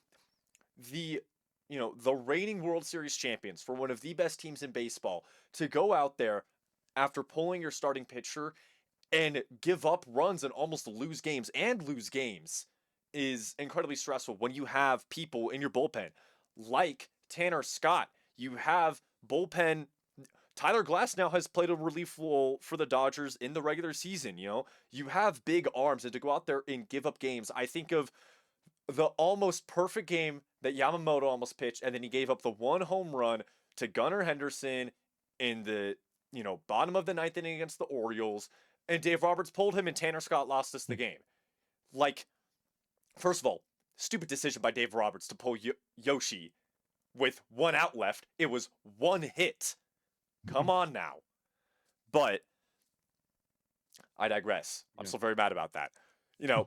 the the reigning World Series champions, for one of the best teams in baseball, to go out there after pulling your starting pitcher and give up runs and almost lose games is incredibly stressful when you have people in your bullpen like Tanner Scott. You have bullpen. Tyler Glass now has played a relief role for the Dodgers in the regular season. You have big arms, and to go out there and give up games. I think of the almost perfect game that Yamamoto almost pitched, and then he gave up the one home run to Gunnar Henderson in the bottom of the ninth inning against the Orioles, and Dave Roberts pulled him, and Tanner Scott lost us the game. Like, first of all, stupid decision by Dave Roberts to pull Yoshi with 1 out left. It was 1 hit. Come on now. But I digress. I'm still very mad about that.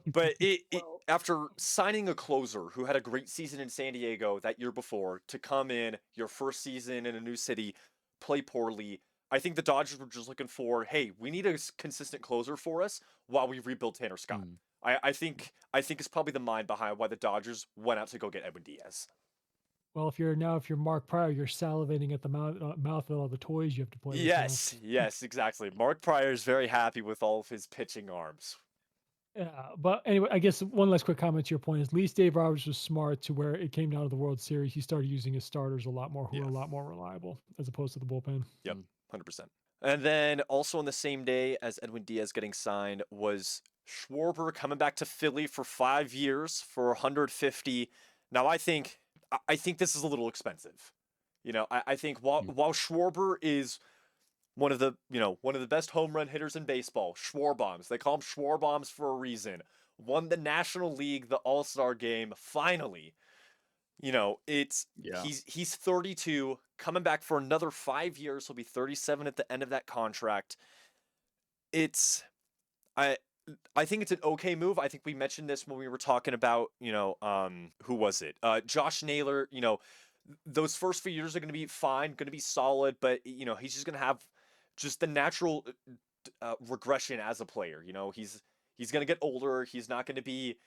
But after signing a closer who had a great season in San Diego that year before, to come in your first season in a new city, play poorly, I think the Dodgers were just looking for, hey, we need a consistent closer for us while we rebuild Tanner Scott. I think it's probably the mind behind why the Dodgers went out to go get Edwin Diaz. Well, if you're Mark Pryor, you're salivating at the mouth at all the toys you have to play with. Yes, exactly. Mark Pryor is very happy with all of his pitching arms. Yeah, but anyway, I guess one last quick comment to your point is at least Dave Roberts was smart to where it came down to the World Series. He started using his starters a lot more, who are a lot more reliable as opposed to the bullpen. Yep, 100%. And then also on the same day as Edwin Diaz getting signed was Schwarber coming back to Philly for 5 years for 150. Now I think this is a little expensive. I think while Schwarber is one of the best home run hitters in baseball, Schwarbombs. They call him Schwarbombs for a reason. Won the National League, the All-Star game, finally. He's 32, coming back for another 5 years. He'll be 37 at the end of that contract. I think it's an okay move. I think we mentioned this when we were talking about, who was it? Josh Naylor. Those first few years are going to be fine, going to be solid, but he's just going to have just the natural regression as a player. He's going to get older. He's not going to be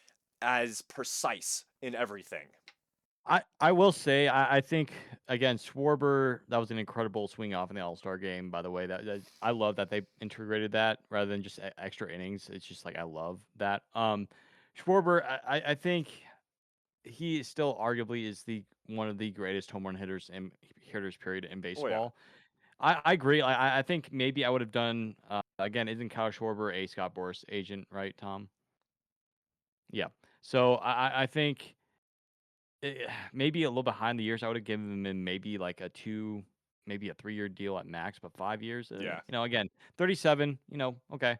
as precise in everything. I will say I think again Schwarber, that was an incredible swing off in the All-Star game. By the way, that I love that they integrated that rather than just extra innings. It's just like I love that. Schwarber, I think he still arguably is one of the greatest home run hitters period in baseball. I agree. I think maybe I would have done again. Isn't Kyle Schwarber a Scott Boras agent, right, Tom? Yeah. So I think maybe a little behind the years. I would have given him maybe like maybe a 3-year deal at max, but 5 years. Again, 37. Okay.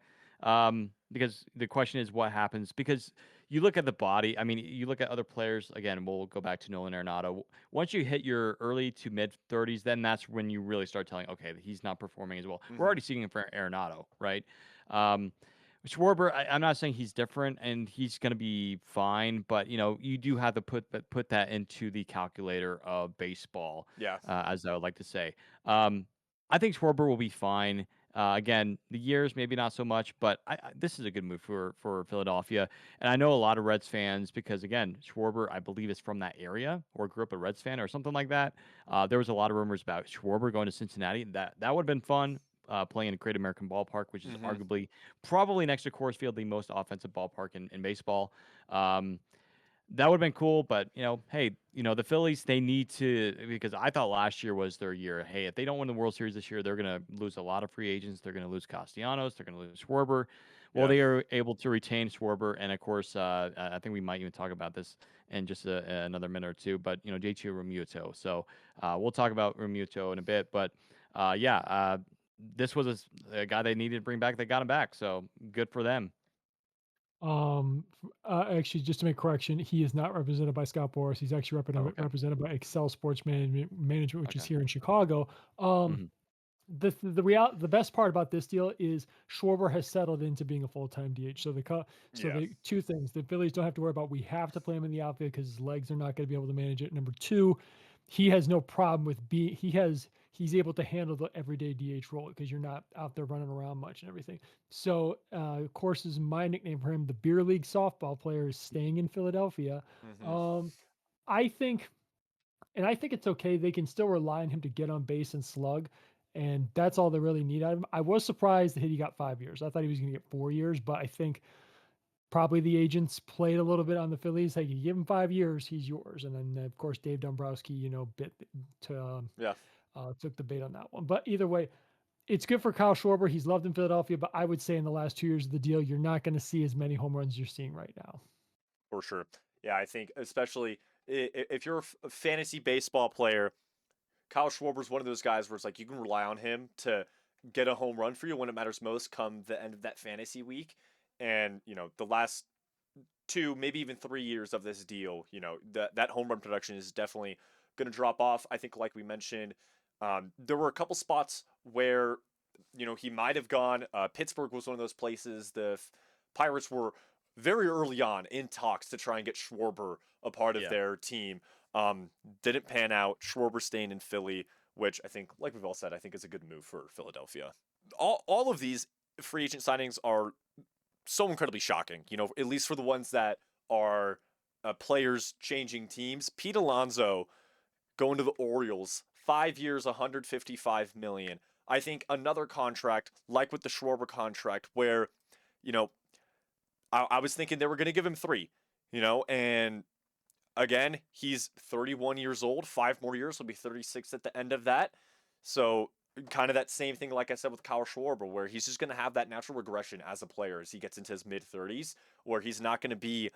Because the question is what happens because you look at the body. I mean, you look at other players. Again, we'll go back to Nolan Arenado. Once you hit your early to mid 30s, then that's when you really start telling, okay, he's not performing as well. We're already seeing it for Arenado, right? Schwarber, I'm not saying he's different and he's going to be fine, but you do have to put that into the calculator of baseball. Yeah. As I would like to say, I think Schwarber will be fine. Again, the years maybe not so much, but this is a good move for Philadelphia. And I know a lot of Reds fans because again, Schwarber I believe is from that area or grew up a Reds fan or something like that. There was a lot of rumors about Schwarber going to Cincinnati. That would have been fun. Playing at Great American Ballpark, which is Mm-hmm. arguably probably next to Coors Field the most offensive ballpark in baseball. Um, that would have been cool, but hey, the Phillies they need to because I thought last year was their year. Hey, if they don't win the World Series this year, they're gonna lose a lot of free agents. They're gonna lose Castellanos. They're gonna lose Schwarber. Well, Yeah. they are able to retain Schwarber, and of course, I think we might even talk about this in just another minute or two. But JT Realmuto. So we'll talk about Realmuto in a bit. But yeah, this was a guy they needed to bring back. They got him back, so good for them. Actually, just to make correction, he is not represented by Scott Boras. He's actually Oh, okay, represented by Excel Sports Management, which is okay. here in Chicago. Um, Hmm. the best part about this deal is Schwarber has settled into being a full-time DH. So Yeah. the two things the Phillies don't have to worry about. We have to play him in the outfield because his legs are not going to be able to manage it. Number two, he has no problem with being he's able to handle the everyday DH role because you're not out there running around much and everything. So of course, is my nickname for him. The beer league softball player is staying in Philadelphia. Mm-hmm. Um, I think and I think it's okay. They can still rely on him to get on base and slug, and that's all they really need out of him. I was surprised that he got 5 years. I thought he was going to get 4 years, but I think probably the agents played a little bit on the Phillies. Like, you give him 5 years, he's yours. And then of course Dave Dombrowski, bit to Yeah. took the bait on that one. But either way, it's good for Kyle Schwarber. He's loved in Philadelphia, but I would say in the last 2 years of the deal, you're not going to see as many home runs you're seeing right now. For sure. Yeah, I think especially if you're a fantasy baseball player, Kyle Schwarber's one of those guys where it's like you can rely on him to get a home run for you when it matters most come the end of that fantasy week. And, the last 2, maybe even 3 years of this deal, that home run production is definitely going to drop off. I think, like we mentioned, there were a couple spots where, he might have gone. Pittsburgh was one of those places. The Pirates were very early on in talks to try and get Schwarber a part of Yeah. their team. Um, didn't pan out. Schwarber staying in Philly, which I think, like we've all said, I think is a good move for Philadelphia. All of these free agent signings are so incredibly shocking. At least for the ones that are players changing teams. Pete Alonso going to the Orioles, 5 years, 155 million. I think another contract like with the Schwarber contract, where you know I was thinking they were going to give him 3, and again, he's 31 years old. 5 more years, he'll be 36 at the end of that. So kind of that same thing, like I said with Kyle Schwarber, where he's just going to have that natural regression as a player as he gets into his mid 30s, where he's not going to be,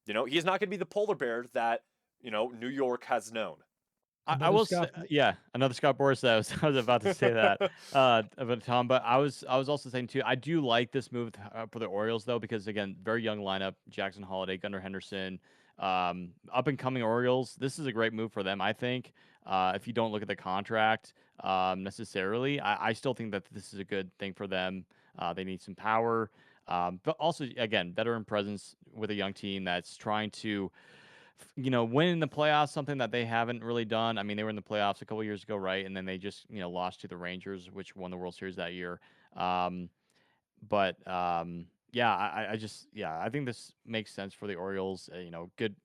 he's not going to be the polar bear that New York has known. I Another will say, Scott. yeah, another Scott Boras. I was about to say that about Tom, but I was also saying too. I do like this move for the Orioles though, because again, very young lineup: Jackson Holiday, Gunnar Henderson, up and coming Orioles. This is a great move for them, I think. If you don't look at the contract necessarily, I still think that this is a good thing for them. They need some power, but also again, veteran presence with a young team that's trying to win in the playoffs, something that they haven't really done. I mean, they were in the playoffs a couple years ago, right? And then they just, lost to the Rangers, which won the World Series that year. Um, but yeah, yeah, I think this makes sense for the Orioles. Good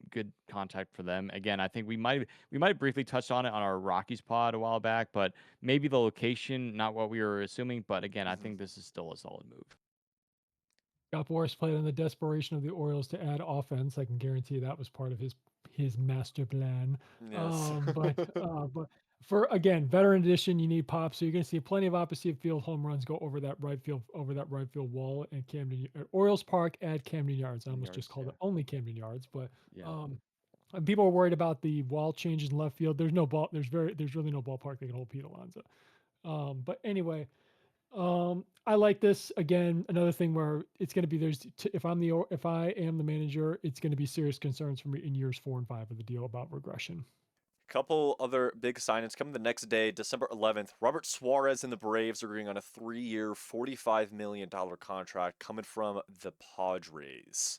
contact for them. Again, I think we might have briefly touched on it on our Rockies pod a while back, but maybe the location, not what we were assuming. But again, I Mhm. think this is still a solid move. Scott Boras played on the desperation of the Orioles to add offense. I can guarantee that was part of his master plan. Yes. But for again, veteran edition, you need pop. So you're going to see plenty of opposite field home runs go over that right field wall at Orioles Park at Camden Yards. I In almost just yards, called yeah, it only Camden Yards, but yeah. um, and people are worried about the wall changes in left field. There's no ball. There's really no ballpark that can hold Pete Alonso. But anyway, I like this again. Another thing where it's going to be if I am the manager, it's going to be serious concerns for me in years 4 and 5 of the deal about regression. Couple other big signings coming the next day, December 11th. Robert Suarez and the Braves are agreeing on a 3-year, $45 million contract coming from the Padres.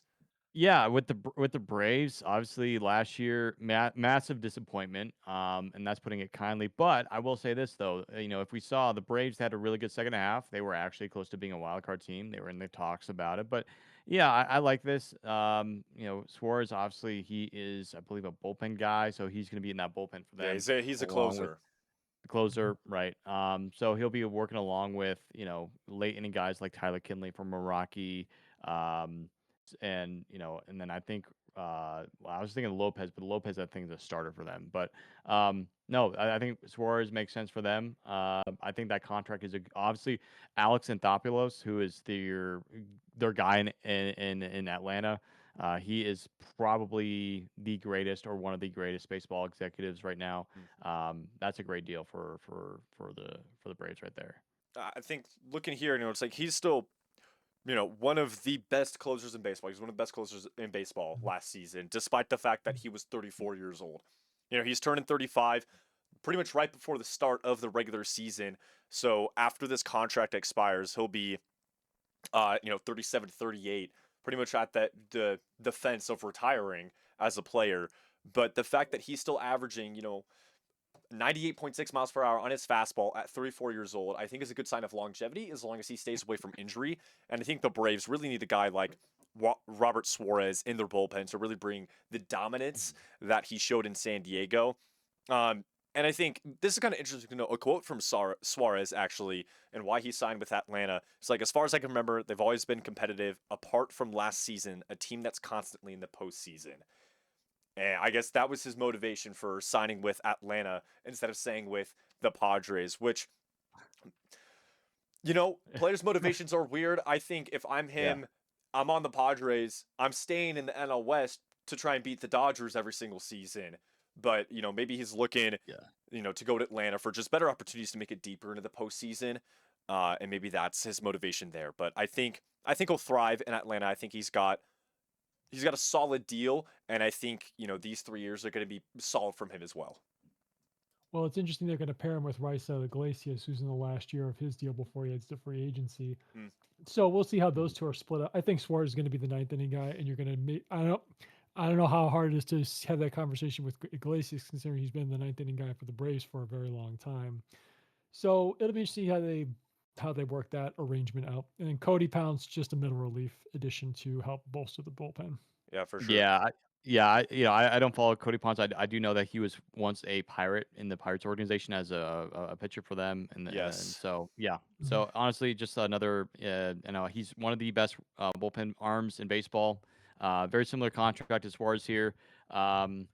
Yeah, with the Braves, obviously last year, massive disappointment, and that's putting it kindly. But I will say this though, if we saw the Braves had a really good second half, they were actually close to being a wild card team. They were in the talks about it. But yeah, I like this. Suarez obviously he is, I believe, a bullpen guy, so he's going to be in that bullpen for Yeah, them he's a along with closer. the closer, right? So he'll be working along with late inning guys like Tyler Kinley from Milwaukee, and then I think well, I was thinking Lopez, but Lopez I think is a starter for them. But no, I think Suarez makes sense for them. I think that contract is obviously Alex Anthopoulos, who is their guy in Atlanta. He is probably the greatest or one of the greatest baseball executives right now. That's a great deal for the Braves right there. I think looking here, it's like he's still, one of the best closers in baseball. He's one of the best closers in baseball last season, despite the fact that he was 34 years old. He's turning 35 pretty much right before the start of the regular season. So after this contract expires, he'll be, 37, 38, pretty much at the fence of retiring as a player. But the fact that he's still averaging, 98.6 miles per hour on his fastball at 34 years old, I think is a good sign of longevity as long as he stays away from injury. And I think the Braves really need a guy like Robert Suarez in their bullpen to really bring the dominance that he showed in San Diego. And I think this is kind of interesting to know a quote from Suarez actually, and why he signed with Atlanta. It's like, as far as I can remember, they've always been competitive. Apart from last season, a team that's constantly in the postseason. And I guess that was his motivation for signing with Atlanta instead of staying with the Padres, which, players' motivations are weird. I think if I'm Yeah. him, I'm on the Padres, I'm staying in the NL West to try and beat the Dodgers every single season. But, maybe he's looking, Yeah. to go to Atlanta for just better opportunities to make it deeper into the postseason. And maybe that's his motivation there. But I think he'll thrive in Atlanta. I think he's got a solid deal, and I think these 3 years are going to be solid from him as well. Well, it's interesting they're going to pair him with Raisa Iglesias, who's in the last year of his deal before he heads to free agency. Mm. So we'll see how those two are split up. I think Suarez is going to be the ninth inning guy, and you're going to make. I don't know how hard it is to have that conversation with Iglesias, considering he's been the ninth inning guy for the Braves for a very long time. So it'll be interesting how they work that arrangement out. And then Cody Pound's just a middle relief addition to help bolster the bullpen. Yeah, for sure. Yeah, I don't follow Cody Ponce. I do know that he was once a Pirate in the Pirates organization as a pitcher for them, and Yes. so yeah. Mhm. So honestly, just another, he's one of the best bullpen arms in baseball. Very similar contract as far as here. Um,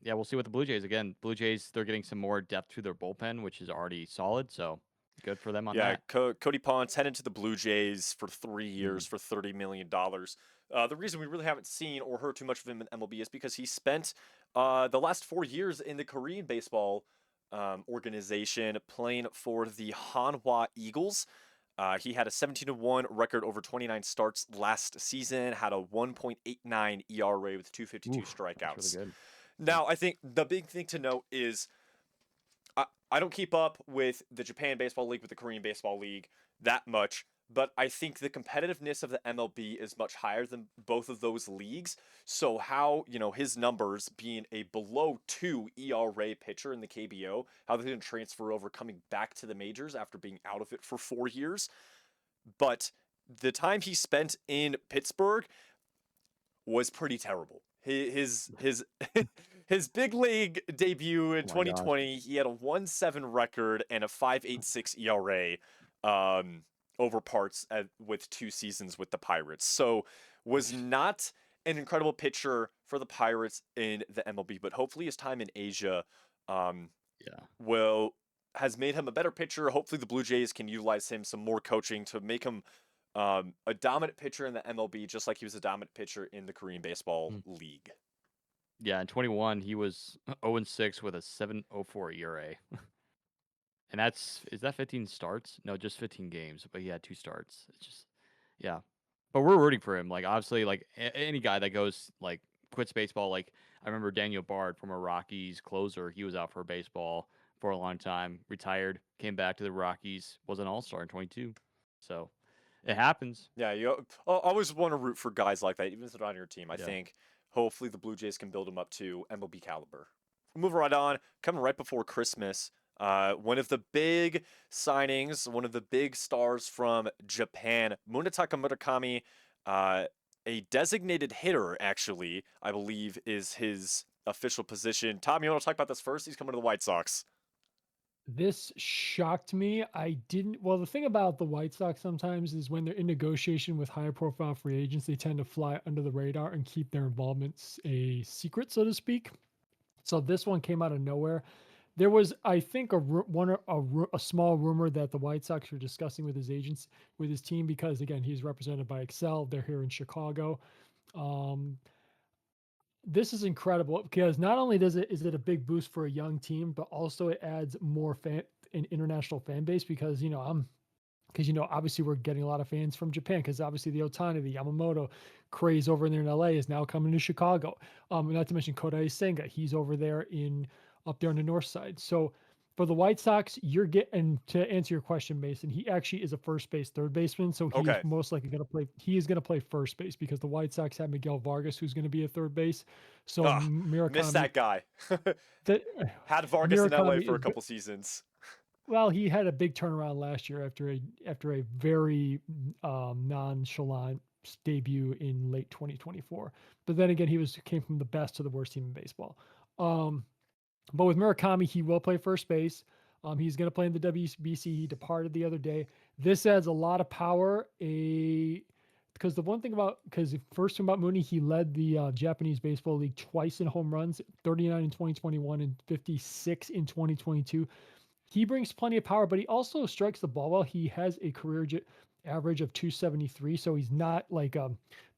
yeah, we'll see what the Blue Jays again. Blue Jays, they're getting some more depth to their bullpen, which is already solid. So good for them on Yeah, that. Cody Ponce headed to the Blue Jays for 3 years Mhm. for $30 million. The reason we really haven't seen or heard too much of him in MLB is because he spent the last 4 years in the Korean baseball organization playing for the Hanwha Eagles. He had a 17-1 record over 29 starts last season, had a 1.89 ERA with 252 Oof, that's really strikeouts. good. Yeah. Now, I think the big thing to note is I don't keep up with the Japan Baseball League, with the Korean Baseball League that much, but I think the competitiveness of the MLB is much higher than both of those leagues. So how, his numbers being a below 2 ERA pitcher in the KBO, how they're going to transfer over coming back to the majors after being out of it for 4 years. But the time he spent in Pittsburgh was pretty terrible. His his big league debut in Oh my gosh. 2020, he had a 1.7 record and a 5.86 ERA over parts with 2 seasons with the Pirates. So was not an incredible pitcher for the Pirates in the MLB, but hopefully his time in Asia um, Yeah. will has made him a better pitcher. Hopefully the Blue Jays can utilize him some more coaching to make him a dominant pitcher in the MLB, just like he was a dominant pitcher in the Korean Baseball Mm. League. Yeah, in 21, he was 0-6 with a 7.04 ERA. And is that 15 starts? No, just 15 games, but he had 2 starts. It's just yeah. But we're rooting for him. Like obviously like any guy that goes like quits baseball, like I remember Daniel Bard from a Rockies closer, he was out for baseball for a long time, retired, came back to the Rockies, was an all-star in 22. So, It happens. Yeah, you always want to root for guys like that, even if they're not on your team. I Yeah. think hopefully the Blue Jays can build them up to MLB caliber. Moving right on, coming right before Christmas, one of the big signings, one of the big stars from Japan, Munetaka Murakami, a designated hitter, actually, I believe is his official position. Tom, you want to talk about this first? He's coming to the White Sox. This shocked me. I didn't. Well, the thing about the White Sox sometimes is when they're in negotiation with higher profile free agents, they tend to fly under the radar and keep their involvements a secret, so to speak. So this one came out of nowhere. There was, I think, a small rumor that the White Sox were discussing with his agents, with his team, because again, he's represented by Excel. They're here in Chicago. Um, this is incredible because not only is it a big boost for a young team, but also it adds more an international fan base because obviously we're getting a lot of fans from Japan because obviously the Otani, the Yamamoto craze over there in LA is now coming to Chicago. Not to mention Kodai Senga, he's over there up there on the north side. So for the White Sox, you're getting to answer your question, Mason. He actually is a first base, third baseman, so he is Okay. most likely going to play. He is going to play first base because the White Sox have Miguel Vargas, who's going to be a third base. So Ah, miss that guy. that Had Vargas in LA Murakami for is a couple seasons. well, he had a big turnaround last year after a very nonchalant debut in late 2024. But then again, came from the best to the worst team in baseball. Um, but with Murakami, he will play first base. He's going to play in the WBC. He departed the other day. This adds a lot of power. Because the one thing because first thing about Mooney, he led the Japanese Baseball League twice in home runs, 39 in 2021 and 56 in 2022. He brings plenty of power, but he also strikes the ball well. He has a career average of 273, so he's not like a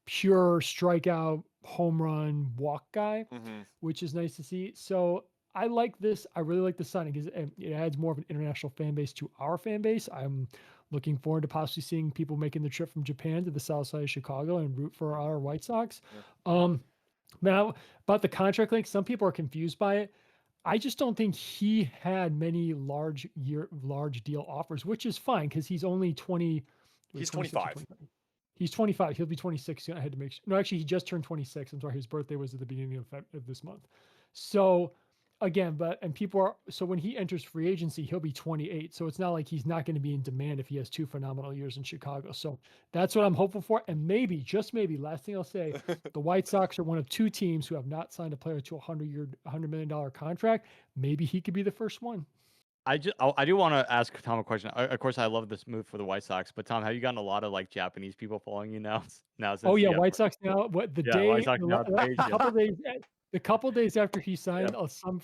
pure strikeout, home run, walk guy, Mm-hmm. which is nice to see. So I like this. I really like the signing because it adds more of an international fan base to our fan base. I'm looking forward to possibly seeing people making the trip from Japan to the south side of Chicago and root for our White Sox. Yeah. Now, about the contract length, some people are confused by it. I just don't think he had many large deal offers, which is fine because he's only 20. He's 26 or 25. 25. He's 25. He'll be 26 soon. I had to make sure. No, actually, he just turned 26. I'm sorry. His birthday was at the beginning of this month. So again, so when he enters free agency, he'll be 28. So it's not like he's not going to be in demand if he has two phenomenal years in Chicago. So that's what I'm hopeful for. And maybe, just maybe, last thing I'll say, the White Sox are one of two teams who have not signed a player to a $100 million contract. Maybe he could be the first one. I do want to ask Tom a question. Of course, I love this move for the White Sox, but Tom, have you gotten a lot of like Japanese people following you now? Now Oh since yeah, you have, White Sox now. What the yeah, White day, Sox now the page, the yeah, couple days, the couple days after he yeah, signed,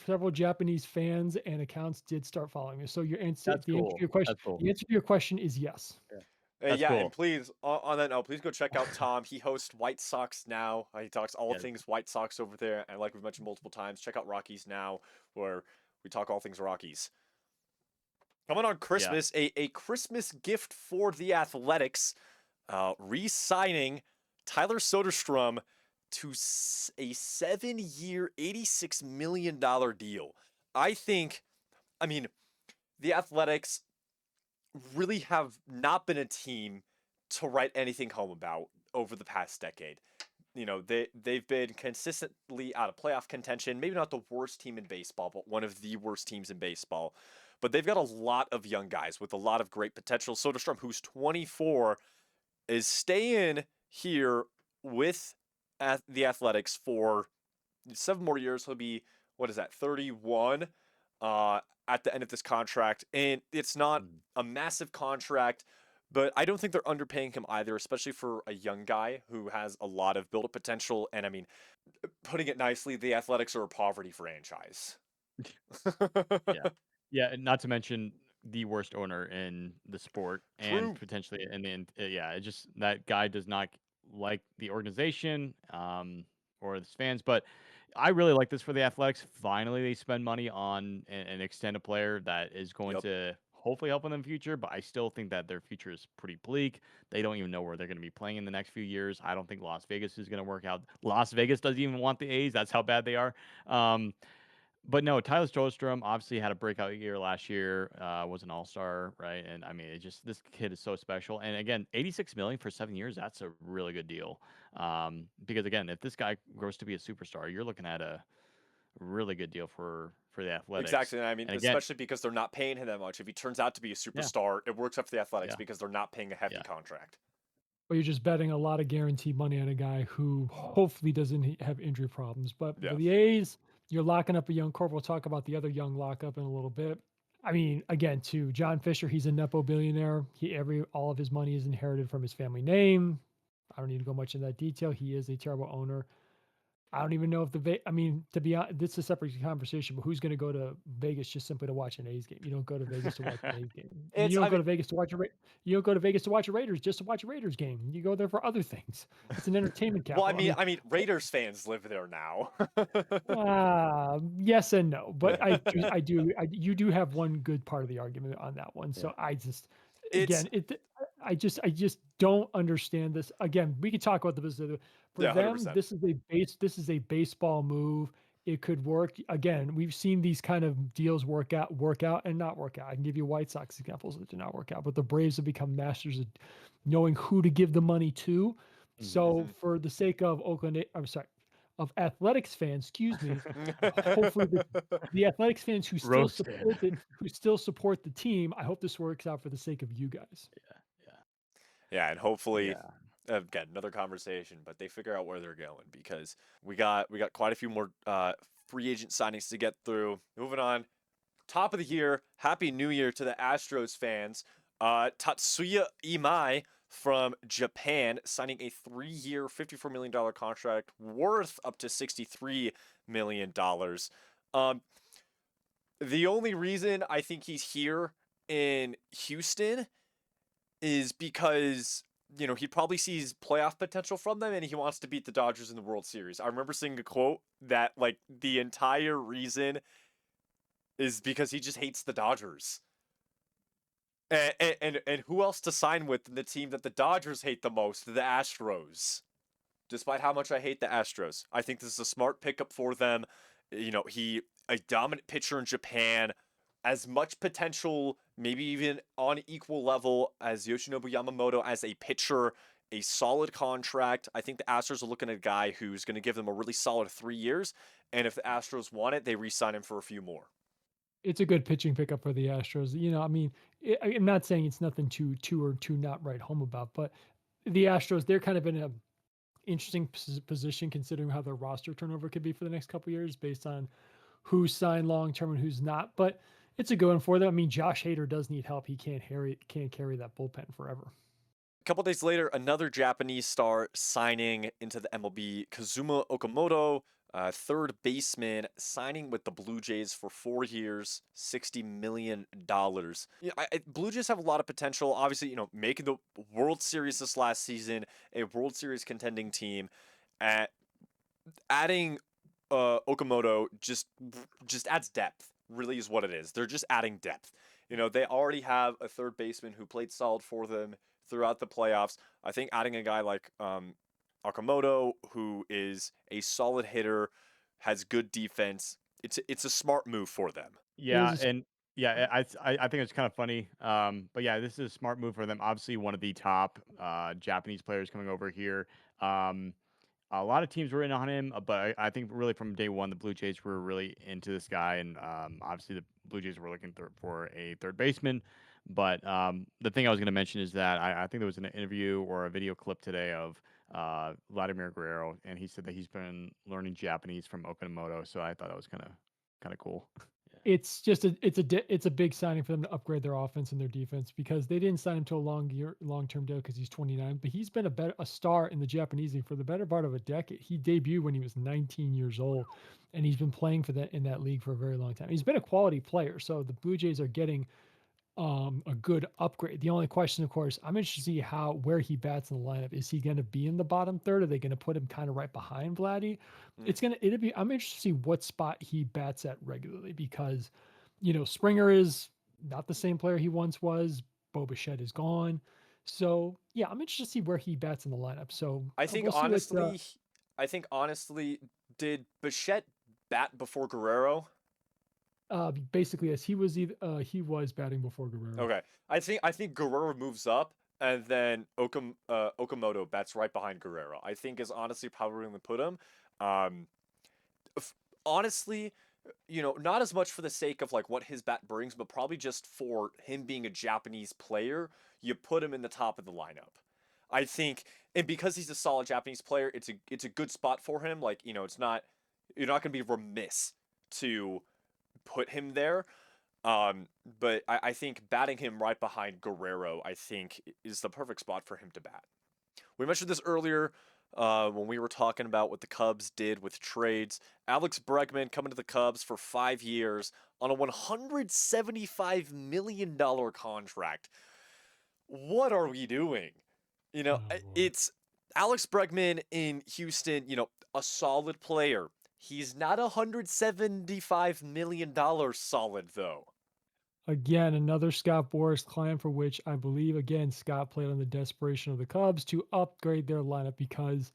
several Japanese fans and accounts did start following me. So that's the answer to cool. your question, That's cool. the answer to your question is yes. Yeah, Hey, that's yeah, and cool. please, on that note, please go check out Tom. He hosts White Sox Now. He talks all Yeah, things White Sox over there. And like we've mentioned multiple times, check out Rockies Now, where we talk all things Rockies. Coming on yeah. Christmas, a Christmas gift for the Athletics, re-signing Tyler Soderstrom to a 7-year, $86 million deal. I mean, the Athletics really have not been a team to write anything home about over the past decade. They've been consistently out of playoff contention. Maybe not the worst team in baseball, but one of the worst teams in baseball. But they've got a lot of young guys with a lot of great potential. Soderstrom, who's 24, is staying here with the Athletics for 7 more years. He'll be, what is that, 31 at the end of this contract. And it's not Mm. a massive contract, but I don't think they're underpaying him either, especially for a young guy who has a lot of build-up potential. And I mean, putting it nicely, the Athletics are a poverty franchise. Yeah, yeah, and not to mention the worst owner in the sport and True. potentially yeah, it just that guy does not like the organization or his fans. But I really like this for the Athletics. Finally, they spend money on an extended player that is going Yep. to hopefully help them in the future. But I still think that their future is pretty bleak. They don't even know where they're going to be playing in the next few years. I don't think Las Vegas is going to work out. Las Vegas doesn't even want the A's. That's how bad they are. But no, Tyler Strostrom obviously had a breakout year last year. Was an all-star, right? And I mean, it just this kid is so special. And again, 86 million for 7 years, that's a really good deal. Because again, if this guy grows to be a superstar, you're looking at a really good deal for the Athletics. Exactly. And I mean, And again, especially because they're not paying him that much. If he turns out to be a yeah, superstar, it works out for the Athletics yeah, because they're not paying a hefty yeah, contract. But you're just betting a lot of guaranteed money on a guy who hopefully doesn't have injury problems. But Yeah. for the A's, you're locking up a young core. We'll talk about the other young lockup in a little bit. I mean, again, to John Fisher, he's a nepo billionaire. All of his money is inherited from his family name. I don't need to go much into that detail. He is a terrible owner. I don't even know if I mean, to be honest, this is a separate conversation, but who's going to go to Vegas just simply to watch an A's game? You don't go to Vegas to watch an A's game. And you It's, don't I go mean, to Vegas to watch you don't go to Vegas to watch a Raiders just to watch a Raiders game. You go there for other things. It's an entertainment well, capital. I mean, Raiders fans live there now. Yes and no, but you do have one good part of the argument on that one. yeah, So I just, It's, again, I just don't understand this. Again, we could talk about the business. For yeah, them, 100%. this is a baseball move. It could work. Again, we've seen these kind of deals work out and not work out. I can give you White Sox examples that did not work out, but the Braves have become masters of knowing who to give the money to. So Mhm. for the sake of I'm sorry, of Athletics fans, excuse me, hopefully the Athletics fans roasted. who still support the team, I hope this works out for the sake of you guys. Yeah, Yeah, and hopefully, yeah, again, another conversation, but they figure out where they're going because we got quite a few more free agent signings to get through. Moving on, top of the year, Happy New Year to the Astros fans. Tatsuya Imai from Japan signing a 3-year, $54 million contract worth up to $63 million. Um, the only reason I think he's here in Houston is because he probably sees playoff potential from them and he wants to beat the Dodgers in the World Series. I remember seeing a quote that like the entire reason is because he just hates the Dodgers. And who else to sign with than the team that the Dodgers hate the most, the Astros? Despite how much I hate the Astros, I think this is a smart pickup for them. He a dominant pitcher in Japan, as much potential, maybe even on equal level as Yoshinobu Yamamoto as a pitcher, a solid contract. I think the Astros are looking at a guy who's going to give them a really solid 3 years, and if the Astros want it, they re-sign him for a few more. It's a good pitching pickup for the Astros. I mean, I'm not saying it's nothing to not write home about, but the Astros, they're kind of in a interesting position considering how their roster turnover could be for the next couple of years based on who's signed long term and who's not. But it's a good one for them. I mean, Josh Hader does need help. He can't carry that bullpen forever. A couple days later, another Japanese star signing into the MLB, Kazuma Okamoto, third baseman, signing with the Blue Jays for 4 years, $60 million. Blue Jays have a lot of potential. Obviously, making the World Series this last season, a World Series contending team. Adding Okamoto just adds depth. Really is what it is. They're just adding depth. They already have a third baseman who played solid for them throughout the playoffs. I think adding a guy like Okamoto, who is a solid hitter, has good defense. It's a smart move for them. It yeah, is and yeah, I think it's kind of funny. But yeah, this is a smart move for them. Obviously, one of the top Japanese players coming over here. Um, a lot of teams were in on him, but I think really from day one, the Blue Jays were really into this guy, and obviously the Blue Jays were looking for a third baseman. But the thing I was going to mention is that I think there was an interview or a video clip today of Vladimir Guerrero, and he said that he's been learning Japanese from Okamoto. So I thought that was kind of cool. it's just it's a big signing for them to upgrade their offense and their defense because they didn't sign him to a long term deal because he's 29, but he's been a star in the Japanese league for the better part of a decade. He debuted when he was 19 years old, and he's been playing for that in that league for a very long time. He's been a quality player, so the Blue Jays are getting a good upgrade. The only question, of course, I'm interested to see where he bats in the lineup. Is he going to be in the bottom third? Are they going to put him kind of right behind Vladdy? Mm. I'm interested to see what spot he bats at regularly because, Springer is not the same player he once was. Bo Bichette is gone. So yeah, I'm interested to see where he bats in the lineup. So I think we'll see what. honestly, I think honestly, did Bichette bat before Guerrero? Basically, as he was batting before Guerrero. Okay. I think Guerrero moves up, and then Okamoto bats right behind Guerrero. I think is honestly probably going to put him. Um, honestly, not as much for the sake of like what his bat brings, but probably just for him being a Japanese player, you put him in the top of the lineup. I think, and because he's a solid Japanese player, it's a good spot for him. Like, it's not you're not going to be remiss to put him there. Um, but I think batting him right behind Guerrero, I think, is the perfect spot for him to bat. We mentioned this earlier when we were talking about what the Cubs did with trades. Alex Bregman coming to the Cubs for 5 years on a $175 million contract. What are we doing? Oh boy. It's Alex Bregman in Houston, a solid player. He's not $175 million solid, though. Again, another Scott Boras client for which I believe, again, Scott played on the desperation of the Cubs to upgrade their lineup because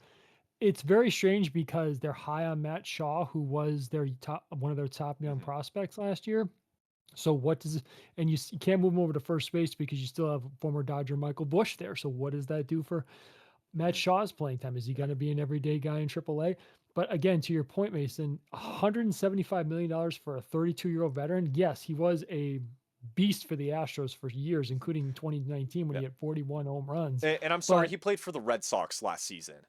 it's very strange because they're high on Matt Shaw, who was one of their top young Mhm. prospects last year. So what does and you can't move him over to first base because you still have former Dodger Michael Bush there. So what does that do for Matt Mhm. Shaw's playing time? Is he going to be an everyday guy in AAA? But again, to your point, Mason, $175 million for a 32-year-old veteran. Yes, he was a beast for the Astros for years, including 2019 when Yeah. he had 41 home runs. And I'm sorry, But he played for the Red Sox last season.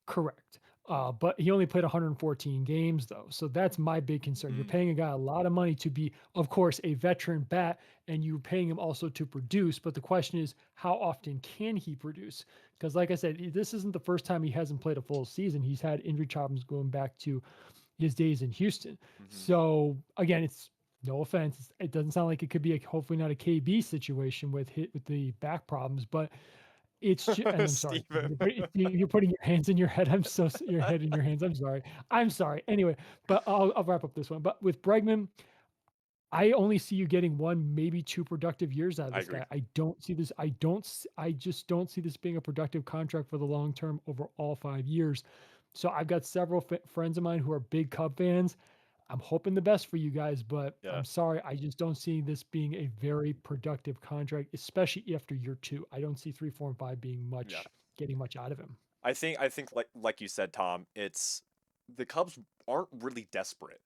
correct. But he only played 114 games, though. So that's my big concern. You're Mm. paying a guy a lot of money to be, of course, a veteran bat, and you're paying him also to produce. But the question is, how often can he produce? Because, like I said, this isn't the first time he hasn't played a full season. He's had injury problems going back to his days in Houston. Mhm. So, again, it's no offense. It doesn't sound like it could be hopefully not a KB situation with the back problems, but and I'm sorry, Steven. you're putting your hands in your head. Your head in your hands. I'm sorry. I'm sorry. Anyway, but I'll wrap up this one. But with Bregman, I only see you getting one, maybe two productive years out of I this agree. guy. I don't see this. I just don't see this being a productive contract for the long term over all 5 years. So I've got several friends of mine who are big Cub fans. I'm hoping the best for you guys, but Yeah. I'm sorry, I just don't see this being a very productive contract, especially after year two. I don't see 3, 4, and 5 being Yeah. getting much out of him. I think like you said, Tom, it's the Cubs aren't really desperate.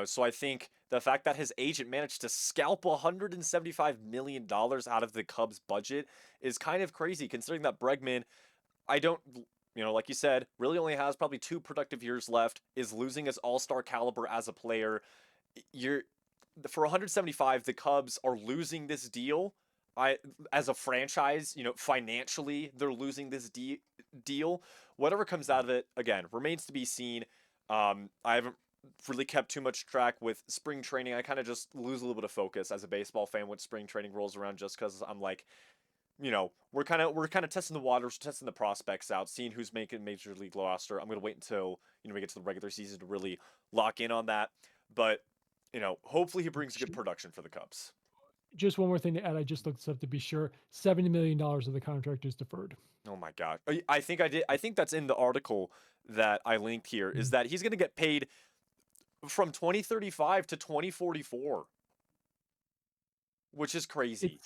So I think the fact that his agent managed to scalp $175 million out of the Cubs budget is kind of crazy considering that Bregman, I don't, like you said, really only has probably 2 productive years left, is losing his all-star caliber as a player. You're For 175, the Cubs are losing this deal. I As a franchise, financially, they're losing this deal. Whatever comes out of it, again, remains to be seen. I haven't really kept too much track with spring training. I kind of just lose a little bit of focus as a baseball fan when spring training rolls around, just because I'm like, we're kind of testing the waters, testing the prospects out, seeing who's making major league roster. I'm gonna wait until we get to the regular season to really lock in on that. But hopefully he brings good J- production for the Cubs. Just one more thing to add. I just looked this up to be sure. $70 million of the contract is deferred. Oh my god, I think I did. I think that's in the article that I linked here. Is Mm. that he's gonna get paid from 2035 to 2044, which is crazy.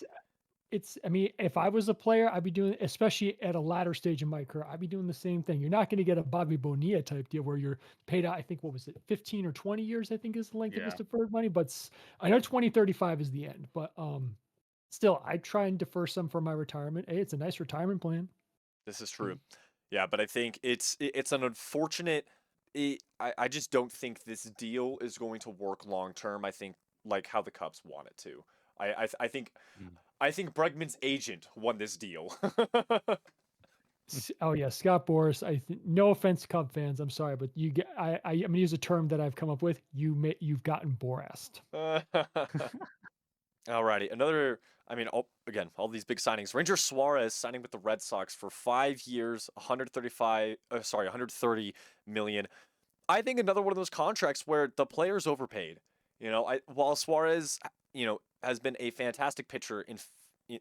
It's I mean, if I was a player, I'd be doing, especially at a latter stage in my career, I'd be doing the same thing. You're not going to get a Bobby Bonilla type deal where you're paid out, I think, what was it, 15 or 20 years, I think is the length of his Yeah. deferred money. But I know 2035 is the end, but still, I try and defer some for my retirement. Hey, it's a nice retirement plan. This is true. Yeah, but I think it's an unfortunate. I just don't think this deal is going to work long term. I think like how the Cubs want it to. I think Mm. Bregman's agent won this deal. Oh yeah, Scott Boras. No offense, Cub fans. I'm sorry, but you get. I'm gonna use a term that I've come up with. You've gotten Borast. Alrighty, another. I mean, again, all these big signings. Ranger Suarez signing with the Red Sox for 5 years, 130 million. I think another one of those contracts where the player's overpaid. While Suarez, has been a fantastic pitcher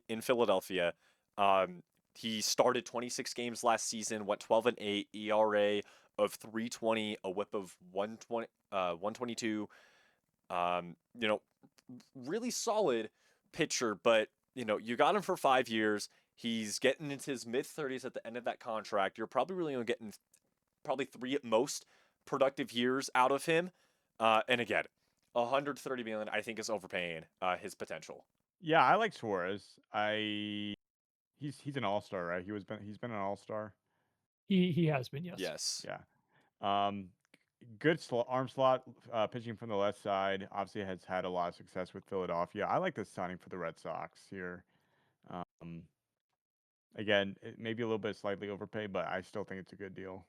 in Philadelphia. Um, he started 26 games last season, went 12-8, ERA of 3.20, a WHIP of 120, 122. You know, really solid pitcher, but you got him for 5 years. He's getting into his mid-30s at the end of that contract. You're probably really only getting probably 3 at most productive years out of him. And again, 130 million I think is overpaying his potential. Yeah, I like Suarez. He's an all-star, right? He's been an all-star. He has been, yes. Yes. Yeah. Um, good arm slot pitching from the left side. Obviously, has had a lot of success with Philadelphia. I like this signing for the Red Sox here. Um, again, it may be a little bit slightly overpaid, but I still think it's a good deal.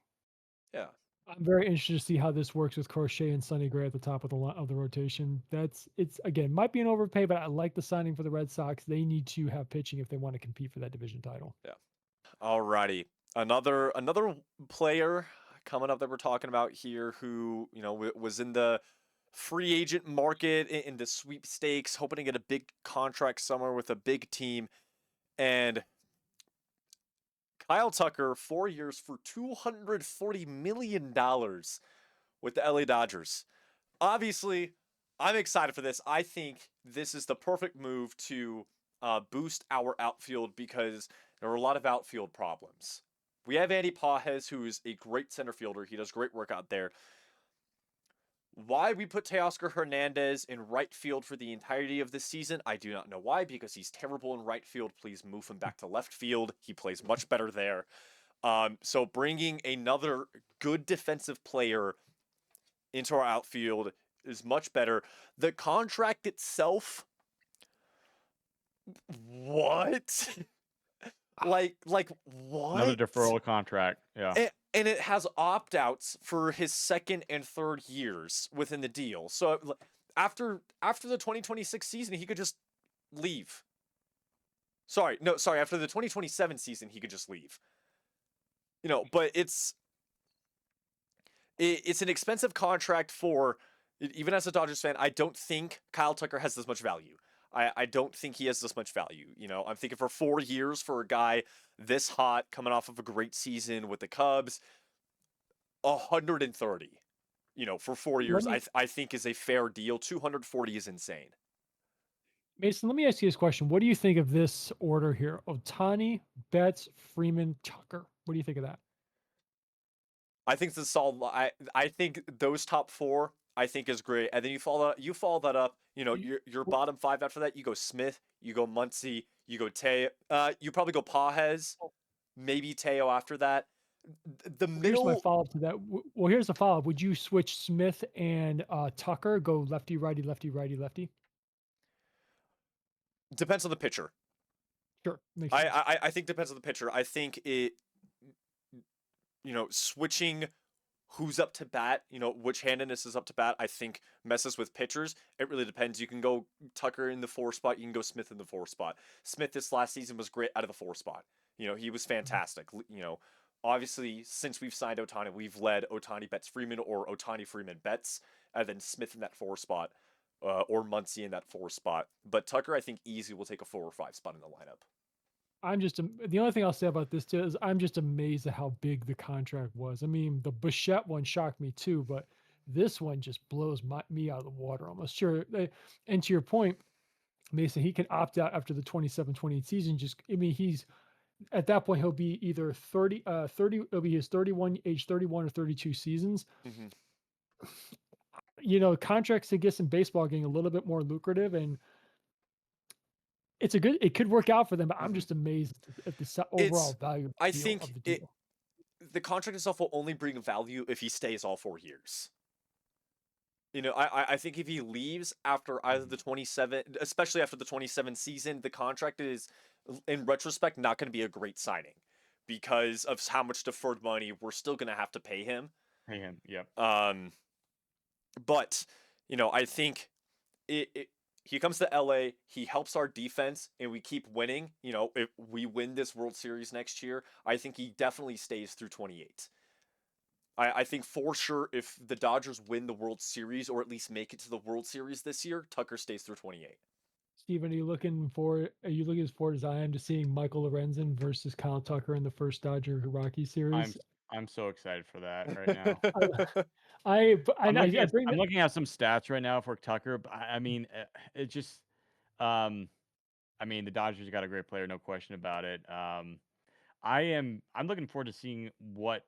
Yeah. I'm very interested to see how this works with Crochet and Sonny Gray at the top of the rotation. It's again might be an overpay, but I like the signing for the Red Sox. They need to have pitching if they want to compete for that division title. Yeah. Alrighty. Another player coming up that we're talking about here who, was in the free agent market in the sweepstakes, hoping to get a big contract somewhere with a big team. And Kyle Tucker, 4 years for $240 million with the LA Dodgers. Obviously, I'm excited for this. I think this is the perfect move to boost our outfield because there are a lot of outfield problems. We have Andy Pages, who is a great center fielder. He does great work out there. Why we put Teoscar Hernandez in right field for the entirety of this season, I do not know why, because he's terrible in right field. Please move him back to left field. He plays much better there. So bringing another good defensive player into our outfield is much better. The contract itself, what? like what? Another deferral contract. Yeah. And it has opt-outs for his second and third years within the deal. So after the 2026 season, he could just leave. Sorry, after the 2027 season, he could just leave. But it's an expensive contract for, even as a Dodgers fan, I don't think Kyle Tucker has this much value. I don't think he has this much value. I'm thinking for 4 years for a guy this hot, coming off of a great season with the Cubs, 130, for 4 years, I think is a fair deal. 240 is insane. Mason, let me ask you this question. What do you think of this order here? Ohtani, Betts, Freeman, Tucker. What do you think of that? I think it's a solid. I think those top 4 I think is great, and then you follow that up. Your bottom 5 after that. You go Smith, you go Muncy, you go Teo. You probably go Pages, maybe Teo after that. The middle. Here's my follow-up to that. Well, here's the follow-up. Would you switch Smith and Tucker? Go lefty, righty, lefty, righty, lefty. Depends on the pitcher. Sure, makes sense. I think depends on the pitcher. I think it. Switching who's up to bat, which handedness is up to bat, I think messes with pitchers. It really depends. You can go Tucker in the 4 spot. You can go Smith in the 4 spot. Smith this last season was great out of the 4 spot. He was fantastic. Obviously, since we've signed Ohtani, we've led Ohtani Betts Freeman or Ohtani Freeman Betts, and then Smith in that 4 spot, or Muncy in that 4 spot. But Tucker, I think, easily will take a 4 or 5 spot in the lineup. The only thing I'll say about this too is I'm just amazed at how big the contract was. I mean, the Bichette one shocked me too, but this one just blows me out of the water almost. Sure, and to your point, Mason, he can opt out after the 27-28 season. He's at that point he'll be either 30. It'll be his 31 or 32 seasons. Mm-hmm. Contracts I guess in baseball getting a little bit more lucrative, and it could work out for them, but I'm just amazed at the overall value of the deal. The contract itself will only bring value if he stays all 4 years. I think if he leaves after either the 27, especially after the 27 season, the contract is, in retrospect, not going to be a great signing because of how much deferred money we're still going to have to pay him. Yep. But I think he comes to LA, he helps our defense, and we keep winning. If we win this World Series next year, I think he definitely stays through 28. I think for sure if the Dodgers win the World Series or at least make it to the World Series this year, Tucker stays through 28. Steven, are you looking as forward as I am to seeing Michael Lorenzen versus Kyle Tucker in the first Dodger Rocky series? I'm so excited for that right now. I bring I'm that. looking at some stats right now for Tucker. But I mean, it just um, I mean, the Dodgers got a great player, no question about it. I'm looking forward to seeing what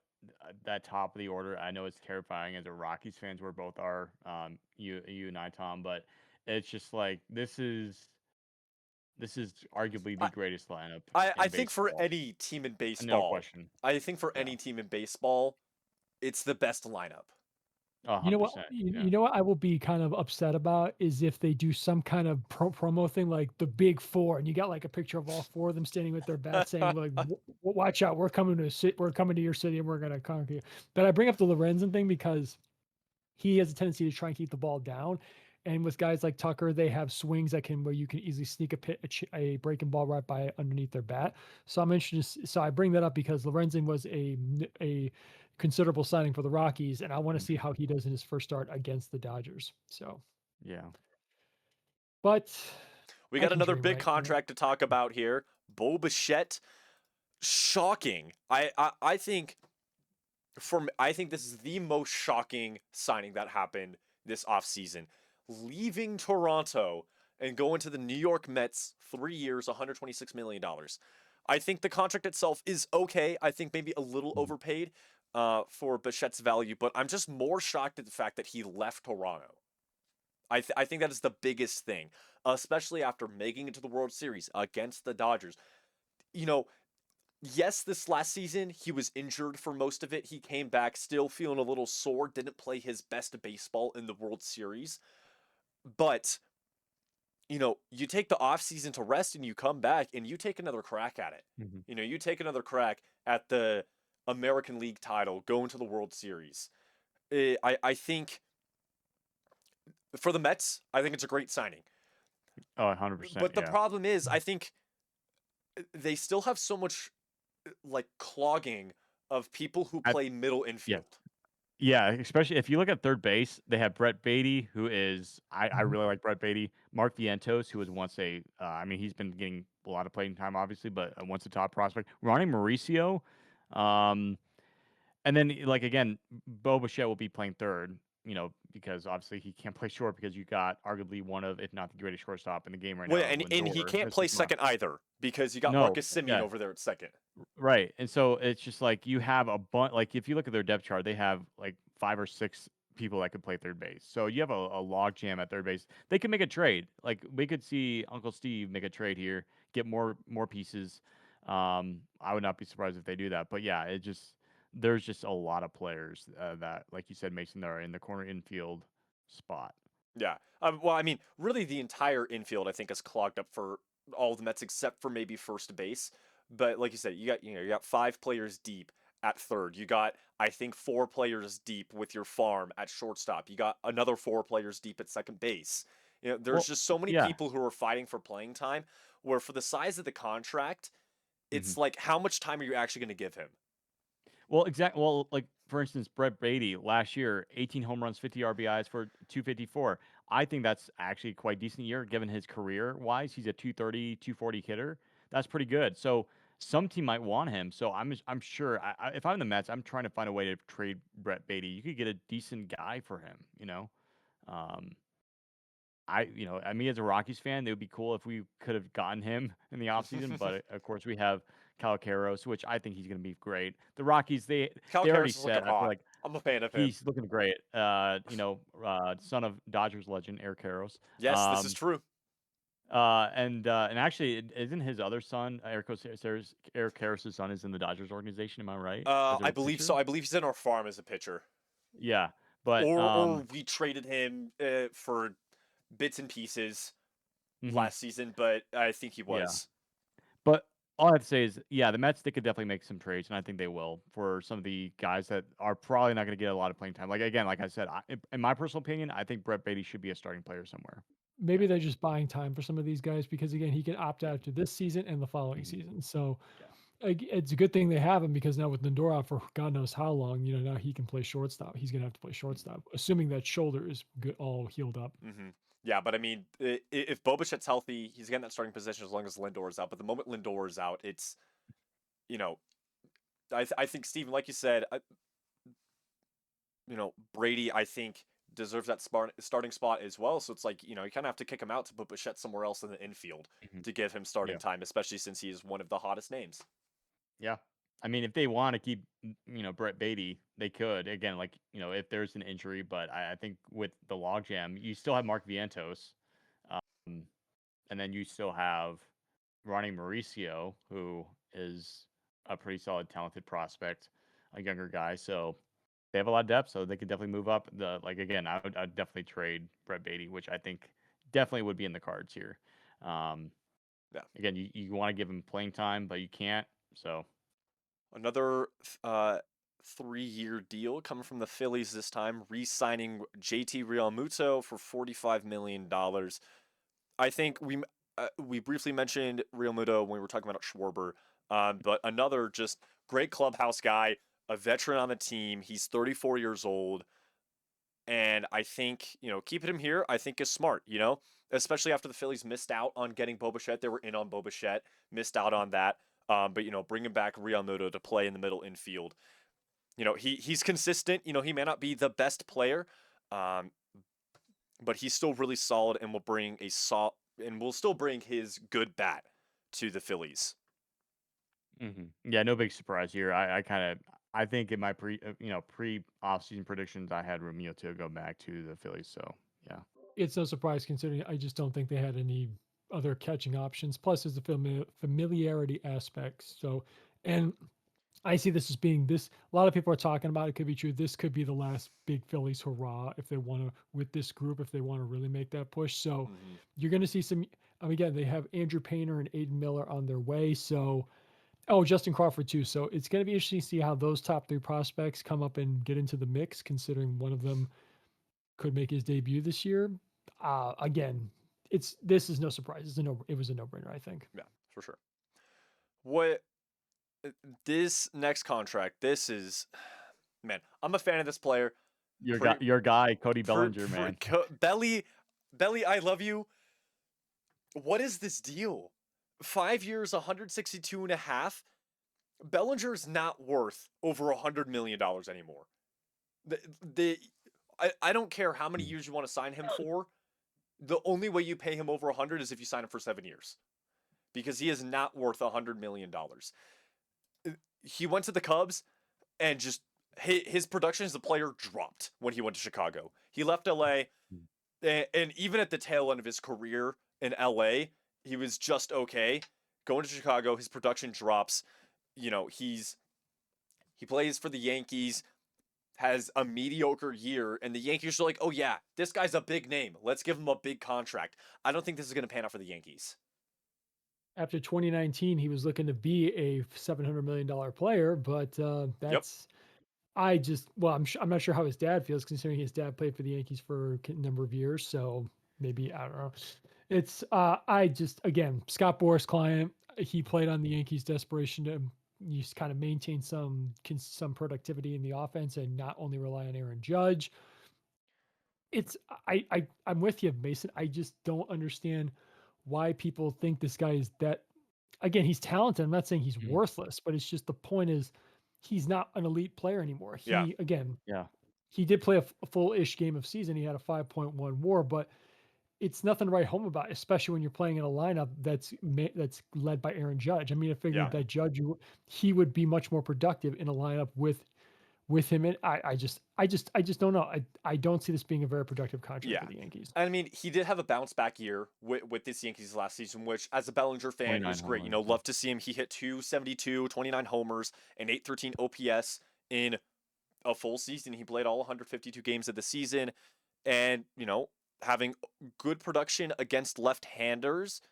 that top of the order. I know it's terrifying as a Rockies fans, where both are. You and I, Tom, but it's just like this is arguably the I, greatest lineup I in think for baseball, any team in no baseball, question. I think for Yeah, any team in baseball, it's the best lineup. a You know hundred what? percent. You, Yeah, you know what I will be kind of upset about is if they do some kind of promo thing like the Big Four, and you got like a picture of all four of them standing with their bats, saying like, Watch out, we're coming we're coming to your city, and we're gonna conquer you." But I bring up the Lorenzen thing because he has a tendency to try and keep the ball down. And with guys like Tucker, they have swings where you can easily sneak a breaking ball right by underneath their bat. So I'm interested. So I bring that up because Lorenzen was a considerable signing for the Rockies, and I want to see how he does in his first start against the Dodgers. So, yeah. but We I got can another dream, big right? contract to talk about here. Bo Bichette, shocking. I think I think this is the most shocking signing that happened this offseason. Leaving Toronto and going to the New York Mets, 3 years, $126 million. I think the contract itself is okay. I think maybe a little Mhm. overpaid for Bichette's value, but I'm just more shocked at the fact that he left Toronto. I think that is the biggest thing, especially after making it to the World Series against the Dodgers. You know, yes, this last season he was injured for most of it. He came back still feeling a little sore, didn't play his best baseball in the World Series. But, you take the offseason to rest and you come back and you take another crack at it. Mhm. You take another crack at the American League title, going to the World Series. I think for the Mets, I think it's a great signing. Oh, 100%. But the Yeah. problem is, I think they still have so much like clogging of people who At play middle Yeah. infield. Yeah, especially if you look at third base, they have Brett Beatty, who is I Mhm. really like Brett Beatty. Mark Vientos, who was once I mean, he's been getting a lot of playing time, obviously, but once a top prospect. Ronnie Mauricio, um, and then like again, Bo Bichette will be playing third. Because obviously he can't play short because you got arguably one of, if not the greatest shortstop in the game right Well, now, in and he Lindor. can't That's play just not second either because you got no, Marcus Simeon yeah. over there at second. Right. And so it's just like you have a bunch, like if you look at their depth chart, they have like 5 or 6 people that could play third base. So you have a log jam at third base. They could make a trade. Like we could see Uncle Steve make a trade here, get more pieces. I would not be surprised if they do that. But yeah, there's just a lot of players that, like you said, Mason, are in the corner infield spot. Yeah. Well, I mean, really, the entire infield I think is clogged up for all the Mets except for maybe first base. But like you said, you got 5 players deep at third. You got I think 4 players deep with your farm at shortstop. You got another 4 players deep at second base. There's Well, just so many yeah. people who are fighting for playing time. Where for the size of the contract, Mhm. it's like how much time are you actually going to give him? Well, like for instance, Brett Beatty last year, 18 home runs, 50 RBIs for 254. I think that's actually quite decent year given his career wise. He's a 230, 240 hitter. That's pretty good. So some team might want him. So I'm sure if I'm the Mets, I'm trying to find a way to trade Brett Beatty. You could get a decent guy for him. Um, I mean, as a Rockies fan, it would be cool if we could have gotten him in the offseason, but of course we have Kyle Caros, which I think he's going to be great. The Rockies, Cal they already Karras is looking said, I feel hot. like I'm a fan of him. he's looking great. Son of Dodgers legend Eric Caros. Yes, this is true. And actually, isn't his other son, Eric Karros' son, is in the Dodgers organization? Am I right? As I a believe pitcher? so. I believe he's in our farm as a pitcher, Yeah, but or we traded him for bits and pieces mhm, last season, but I think he yeah. was. But all I have to say is, yeah, the Mets, they could definitely make some trades, and I think they will for some of the guys that are probably not going to get a lot of playing time. Like again, like I said, in my personal opinion, I think Brett Beatty should be a starting player somewhere. Maybe Yeah. they're just buying time for some of these guys because again, he can opt Yeah. out to this season and the following Mhm. season. So Yeah. it's a good thing they have him because now with Lindor out for God knows how long, now he can play shortstop. He's gonna have to play Mhm. shortstop, assuming that shoulder is good, all healed up. Hmm. Yeah, but I mean, if Bobichet's healthy, he's getting that starting position as long as Lindor is out. But the moment Lindor is out, it's you know I think Steven, like you said, Brady, I think deserves that starting spot as well. So it's like, you kind of have to kick him out to put Bichette somewhere else in the infield Mhm. to give him starting Yeah. time, especially since he is one of the hottest names. Yeah. I mean, if they want to keep, Brett Beatty, they could. Again, like, if there's an injury, but I think with the logjam, you still have Mark Vientos. Um, and then you still have Ronnie Mauricio, who is a pretty solid, talented prospect, a younger guy. So they have a lot of depth, so they could definitely move up. Again, I'd definitely trade Brett Beatty, which I think definitely would be in the cards here. Yeah. Again, you want to give him playing time, but you can't. So Another 3-year deal coming from the Phillies this time, re-signing JT Realmuto for $45 million. I think we briefly mentioned Realmuto when we were talking about Schwarber, but another just great clubhouse guy, a veteran on the team. He's 34 years old, and I think keeping him here, I think is smart. Especially after the Phillies missed out on getting Bo Bichette, they were in on Bo Bichette, missed out on that. But bringing back Realmuto to play in the middle infield. He's consistent. He may not be the best player, um, but he's still really solid and will still bring his good bat to the Phillies. yeah, no big surprise here. I think in my pre offseason predictions, I had Romeo to go back to the Phillies. So yeah. It's no surprise considering I just don't think they had any other catching options. Plus, there's the familiarity aspects. So, and I see this as being this. A lot of people are talking about it. Could be true. This could be the last big Phillies hurrah if they want to with this group. If they want to really make that push, so you're going to see some. Again, they have Andrew Painter and Aiden Miller on their way. So, Justin Crawford too. So it's going to be interesting to see how those top three prospects come up and get into the mix. Considering one of them could make his debut this year. Again, this is no surprise. It was a no brainer. I think. Yeah, for sure. What this next contract? This is, man. I'm a fan of this player. Your guy, Cody Bellinger, man. Belly, I love you. What is this deal? 5 years, 162 and a half. Bellinger's not worth over $100 million anymore. I don't care how many years you want to sign him for. The only way you pay him over 100 is if you sign him for 7 years, because he is not worth $100 million. He went to the Cubs and just his production as a player dropped when he went to Chicago. He left LA, and even at the tail end of his career in LA, he was just okay. Going to Chicago, his production drops. He plays for the Yankees, has a mediocre year, and the Yankees are like, oh yeah, this guy's a big name. Let's give him a big contract. I don't think this is going to pan out for the Yankees. After 2019, he was looking to be a $700 million player, but that's. I'm not sure how his dad feels, considering his dad played for the Yankees for a number of years. So maybe I don't know. It's again, Scott Boras client. He played on the Yankees' desperation to just kind of maintain some productivity in the offense and not only rely on Aaron Judge. It's I'm with you, Mason. I just don't understand why people think this guy is that. Again, he's talented. I'm not saying he's worthless, but it's just the point is he's not an elite player anymore. Yeah. Yeah. He did play a full-ish game of season. He had a 5.1 WAR, but it's nothing to write home about, especially when you're playing in a lineup that's led by Aaron Judge. I mean, I figured that Judge, he would be much more productive in a lineup with him. And I just don't know. I don't see this being a very productive contract for the Yankees. I mean, he did have a bounce back year with this Yankees last season, which as a Bellinger fan was great. homers, Love to see him. He hit 272, 29 homers, and 813 OPS in a full season. He played all 152 games of the season, and having good production against left-handers,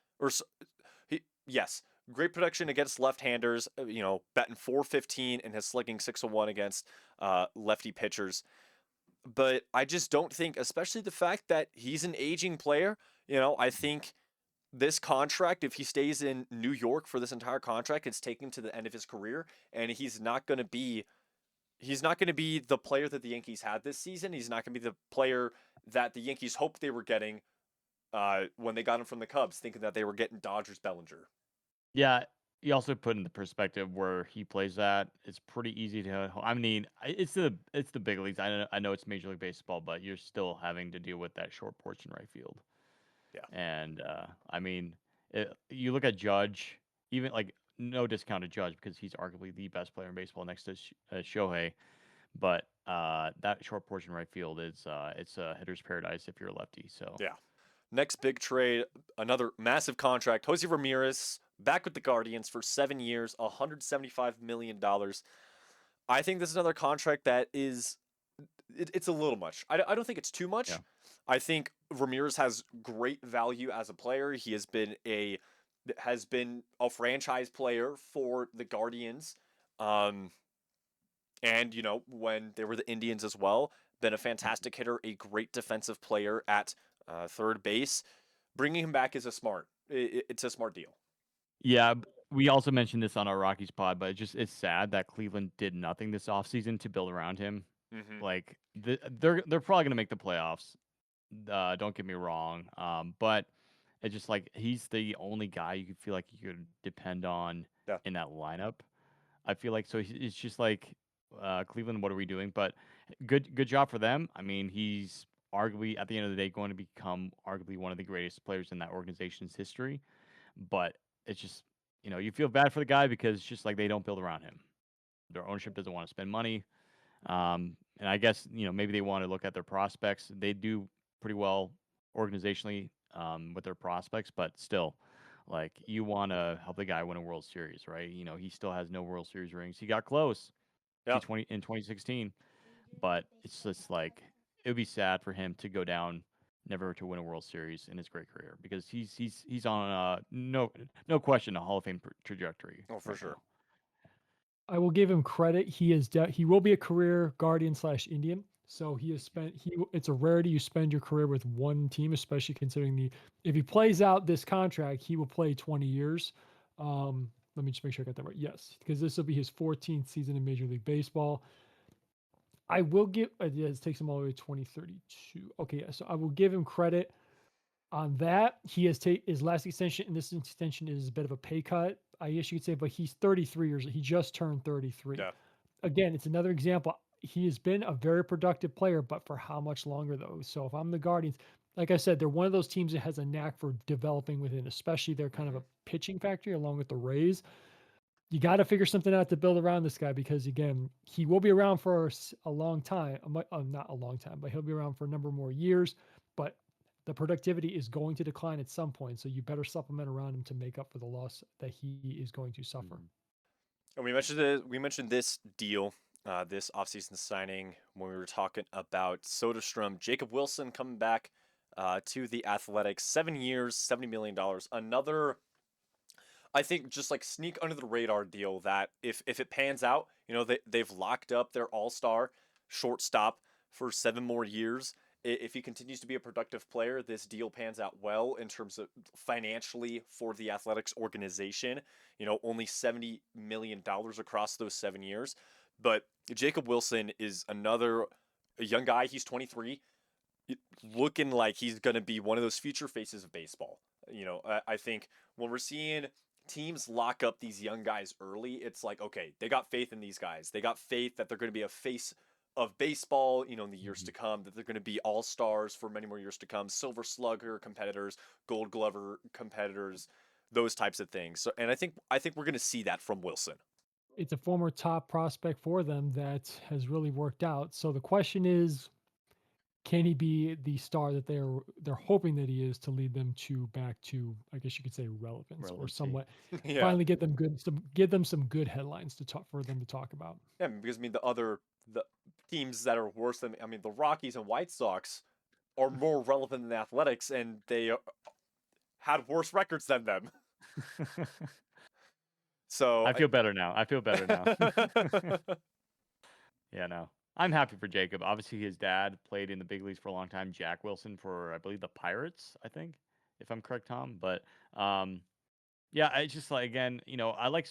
yes, great production against left-handers. Batting .415 and his slugging .601 against lefty pitchers. But I just don't think, especially the fact that he's an aging player. I think this contract, if he stays in New York for this entire contract, it's taking him to the end of his career, and he's not going to be the player that the Yankees had this season. He's not going to be the player that the Yankees hoped they were getting when they got him from the Cubs, thinking that they were getting Dodgers Bellinger. Yeah, you also put in the perspective where he plays at. It's pretty easy to. I mean, it's the big leagues. I know it's Major League Baseball, but you're still having to deal with that short porch in right field. Yeah. And I mean, you look at Judge, even like no discount to Judge because he's arguably the best player in baseball next to Shohei. But that short porch in right field is it's a hitter's paradise if you're a lefty. So Yeah. Next big trade, another massive contract. Jose Ramirez back with the Guardians for 7 years, $175 million. I think this is another contract that is it's a little much. I don't think it's too yeah, much. I think Ramirez has great value as a player. He has been a franchise player for the Guardians. Um, and when they were the Indians as well, been a fantastic hitter, a great defensive player at third base. Bringing him back is it's a smart deal. yeah. We also mentioned this on our Rockies pod, but it's sad that Cleveland did nothing this offseason to build around him. Mm-hmm. Like they're probably gonna make the playoffs. Don't get me wrong. But it's just like he's the only guy you could feel like you could depend on Yeah. in that lineup. I feel like so it's just like Cleveland. What are we doing? But good job for them. I mean, he's arguably at the end of the day going to become arguably one of the greatest players in that organization's history. But it's just you feel bad for the guy because it's just like they don't build around him. Their ownership doesn't want to spend money. And I guess maybe they want to look at their prospects. They do pretty well organizationally with their prospects, but still, like you want to help the guy win a World Series, right? He still has no World Series rings. He got close, Yeah. 2016, but it's just like it would be sad for him to go down, never to win a World Series in his great career because he's on no question a Hall of Fame trajectory. Oh, for right sure. now. I will give him credit. He will be a career Guardian / Indian. So he has spent it's a rarity you spend your career with one team, especially considering if he plays out this contract, he will play 20 years. Let me just make sure I got that right. Yes, because this will be his 14th season in Major League Baseball. I will give it takes him all the way to 2032. Okay, yeah, so I will give him credit on that. He has his last extension, and this extension is a bit of a pay cut, I guess you could say, but he's 33 years. He just turned 33. Yeah. Again, it's another example. He has been a very productive player, but for how much longer though? So if I'm the Guardians, like I said, they're one of those teams that has a knack for developing within, especially their kind of Mm-hmm. a pitching factory along with the Rays. You got to figure something out to build around this guy because again, he will be around for a long time. Not a long time, but he'll be around for a number more years. But the productivity is going to decline at some point. So you better supplement around him to make up for the loss that he is going to suffer. Mhm. And we mentioned this deal, this offseason signing when we were talking about Soderstrom. Jacob Wilson coming back to the Athletics, 7 years, $70 million. Another, I think, just like sneak under the radar deal that if it pans out, they've locked up their all-star shortstop for 7 more years. If he continues to be a productive player, this deal pans out well in terms of financially for the Athletics organization. Only $70 million across those 7 years. But Jacob Wilson is another a young guy. He's 23, looking like he's going to be one of those future faces of baseball. I think when we're seeing teams lock up these young guys early, it's like, okay, they got faith in these guys. They got faith that they're going to be a face of baseball, in the years to come, that they're going to be all stars for many more years to come, silver slugger competitors, gold glover competitors, those types of things. So, and I think we're going to see that from Wilson. It's a former top prospect for them that has really worked out. So the question is, can he be the star that they're hoping that he is to lead them back to, I guess you could say, relevance or Relevancy. somewhat Yeah. finally give them some good headlines to talk for them to talk about. Yeah, because the teams that are worse than, the Rockies and White Sox are more relevant than the Athletics, and they had worse records than them. So I feel better now. I feel better now. Yeah, no. I'm happy for Jacob. Obviously, his dad played in the big leagues for a long time. Jack Wilson for, I believe, the Pirates, I think, if I'm correct, Tom. But yeah, it's just like again, I like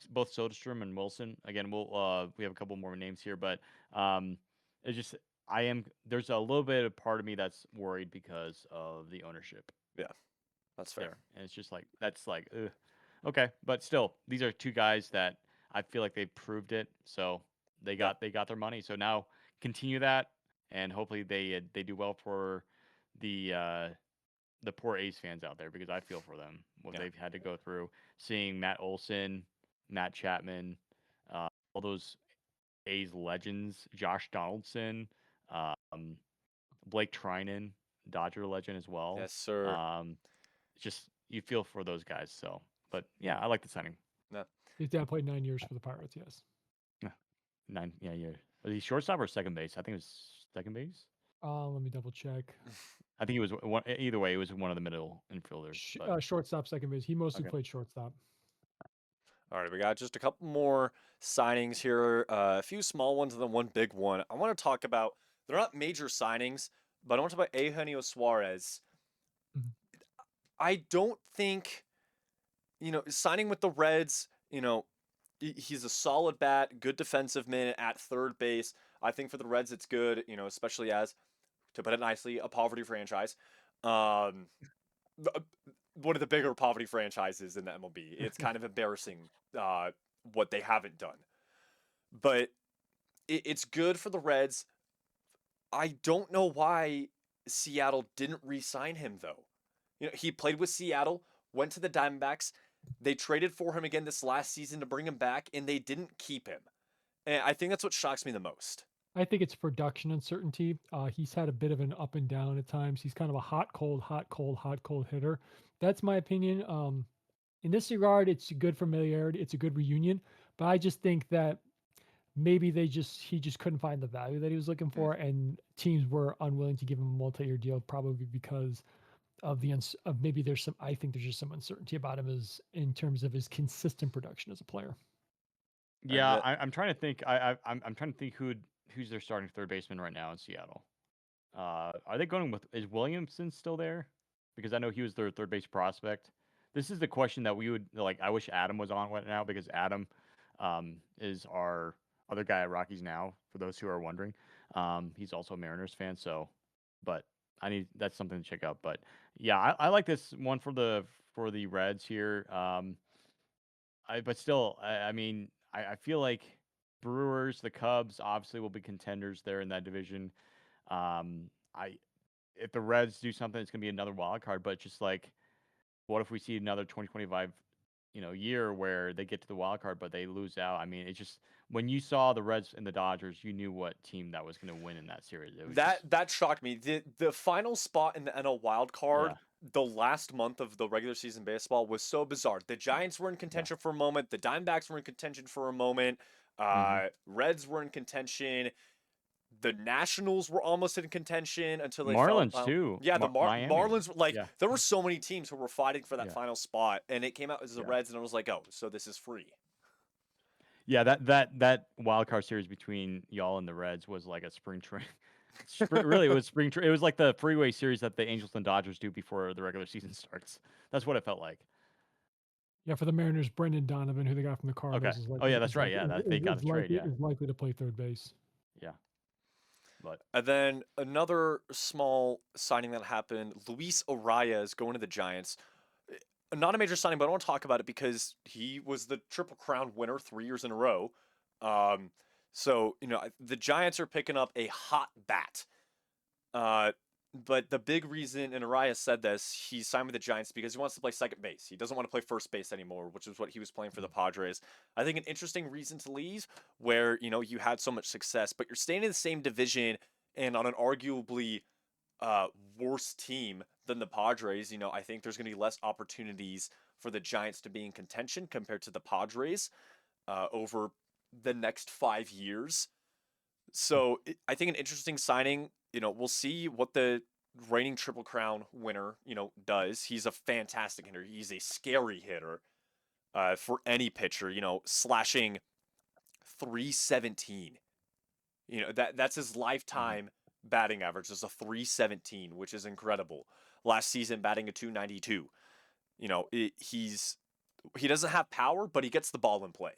both Soderstrom and Wilson. Again, we have a couple more names here, but it's just there's a little bit of part of me that's worried because of the ownership yeah, that's fair. there, and it's just like that's like ugh. Okay, but still, these are two guys that I feel like they proved it. So Yeah. they got their money. So now continue that, and hopefully they do well for the the poor A's fans out there, because I feel for them what Yeah. they've had to go through, seeing Matt Olson, Matt Chapman, all those A's legends, Josh Donaldson, um, Blake Trinan, Dodger legend as well. Yes, sir. Just you feel for those guys. So, but yeah, I like the signing. Yeah. His dad played 9 years for the Pirates. Yes. Yeah. 9, yeah, yeah. Was he shortstop or second base? I think it was second base. Let me double check. I think he was one. Either way, it was one of the middle infielders. But Shortstop, second base. He mostly okay. played shortstop. All right, we got just a couple more signings here, a few small ones and then one big one. I want to talk about, they're not major signings, but I want to talk about Eugenio Suarez. Mhm. I don't think, signing with the Reds, he's a solid bat, good defensive man at third base. I think for the Reds it's good, especially as, to put it nicely, a poverty franchise. Um, one of the bigger poverty franchises in the MLB. It's kind of embarrassing what they haven't done. But it's good for the Reds. I don't know why Seattle didn't re-sign him though. He played with Seattle, went to the Diamondbacks. They traded for him again this last season to bring him back, and they didn't keep him. And I think that's what shocks me the most. I think it's production uncertainty. He's had a bit of an up and down at times. He's kind of a hot, cold, hot, cold, hot, cold hitter. That's my opinion. In this regard, it's a good familiarity. It's a good reunion. But I just think that maybe he just couldn't find the value that he was looking for, and teams were unwilling to give him a multi-year deal, probably because of of maybe there's some. I think there's just some uncertainty about him as in terms of his consistent production as a player. And Yeah, that, I'm trying to think. I'm trying to think who's their starting third baseman right now in Seattle. Are they going with, is Williamson still there? Because I know he was their third base prospect. This is the question that we would like. I wish Adam was on right now, because Adam is our other guy at Rockies now. For those who are wondering, he's also a Mariners fan. So, but that's something to check out. But yeah, I like this one for the Reds here. But still, I mean, I feel like Brewers, the Cubs, obviously will be contenders there in that division. I If the Reds do something, it's gonna be another wild card. But just like, what if we see another 2025, year where they get to the wild card but they lose out? I mean, it's just, when you saw the Reds and the Dodgers, you knew what team that was gonna win in that series. It was just, that shocked me. The final spot in the NL wild card, yeah, the last month of the regular season baseball was so bizarre. The Giants were in yeah. contention for a moment. The Diamondbacks were in contention for a moment. Hmm. Reds were in contention. The Nationals were almost in contention until they fell. Marlins too. Yeah, the Miami. Marlins, like, Yeah, there were so many teams who were fighting for that yeah, final spot, and it came out as the yeah. Reds, and I was like, oh, so this is free. Yeah, that wild card series between y'all and the Reds was like a spring train. Really, it was it was like the freeway series that the Angels and Dodgers do before the regular season starts. That's what it felt like. Yeah, for the Mariners, Brendan Donovan, who they got from the Okay. Cardinals, is Oh likely yeah, that's right. Yeah, that they got the trade. Yeah, is likely to play third base. yeah. But And then another small signing that happened, Luis Araya is going to the Giants. Not a major signing, but I want to talk about it because he was the Triple Crown winner 3 years in a row. Um, so, the Giants are picking up a hot bat. But the big reason, and Araya said this, he signed with the Giants because he wants to play second base. He doesn't want to play first base anymore, which is what he was playing for the Padres. I think an interesting reason to leave where, you had so much success, but you're staying in the same division and on an arguably worse team than the Padres. I think there's going to be less opportunities for the Giants to be in contention compared to the Padres over the next 5 years. So I think an interesting signing. We'll see what the reigning Triple Crown winner, does. He's a fantastic hitter. He's a scary hitter for any pitcher. Slashing 317. That's his lifetime batting average. Is a 317, which is incredible. Last season batting a 292. He doesn't have power, but he gets the ball in play.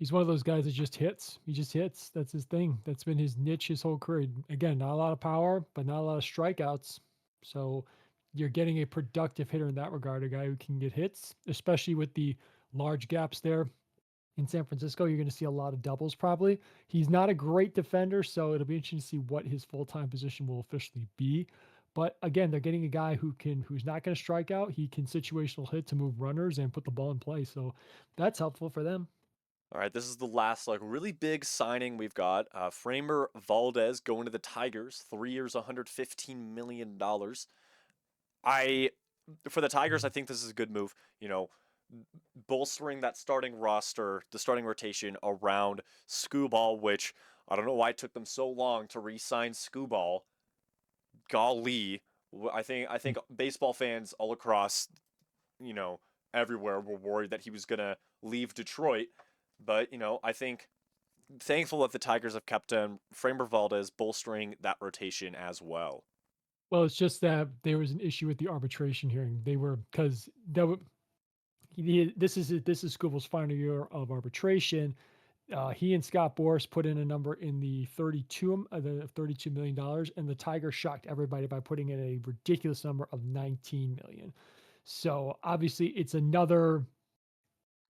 He's one of those guys that just hits. He just hits. That's his thing. That's been his niche his whole career. Again, not a lot of power, but not a lot of strikeouts. So you're getting a productive hitter in that regard, a guy who can get hits, especially with the large gaps there. In San Francisco, you're going to see a lot of doubles probably. He's not a great defender, so it'll be interesting to see what his full-time position will officially be. But again, they're getting a guy who's not going to strike out. He can situational hit to move runners and put the ball in play. So that's helpful for them. All right, this is the last like really big signing we've got. Framer Valdez going to the Tigers, 3 years, $115 million. I for the Tigers, I Mhm. think this is a good move. You know, bolstering that starting roster, the starting rotation around Scooball, which I don't know why it took them so long to re-sign Scooball. Golly, I think baseball fans all across, you know, everywhere were worried that he was gonna leave Detroit. But I think thankful that the Tigers have kept him. Framer Valdez bolstering that rotation as well. Well, it's just that there was an issue with the arbitration hearing. They were because that would this is Scooble's final year of arbitration. He and Scott Boras put in a number in the $32 million, and the Tigers shocked everybody by putting in a ridiculous number of 19 million. So obviously, it's another.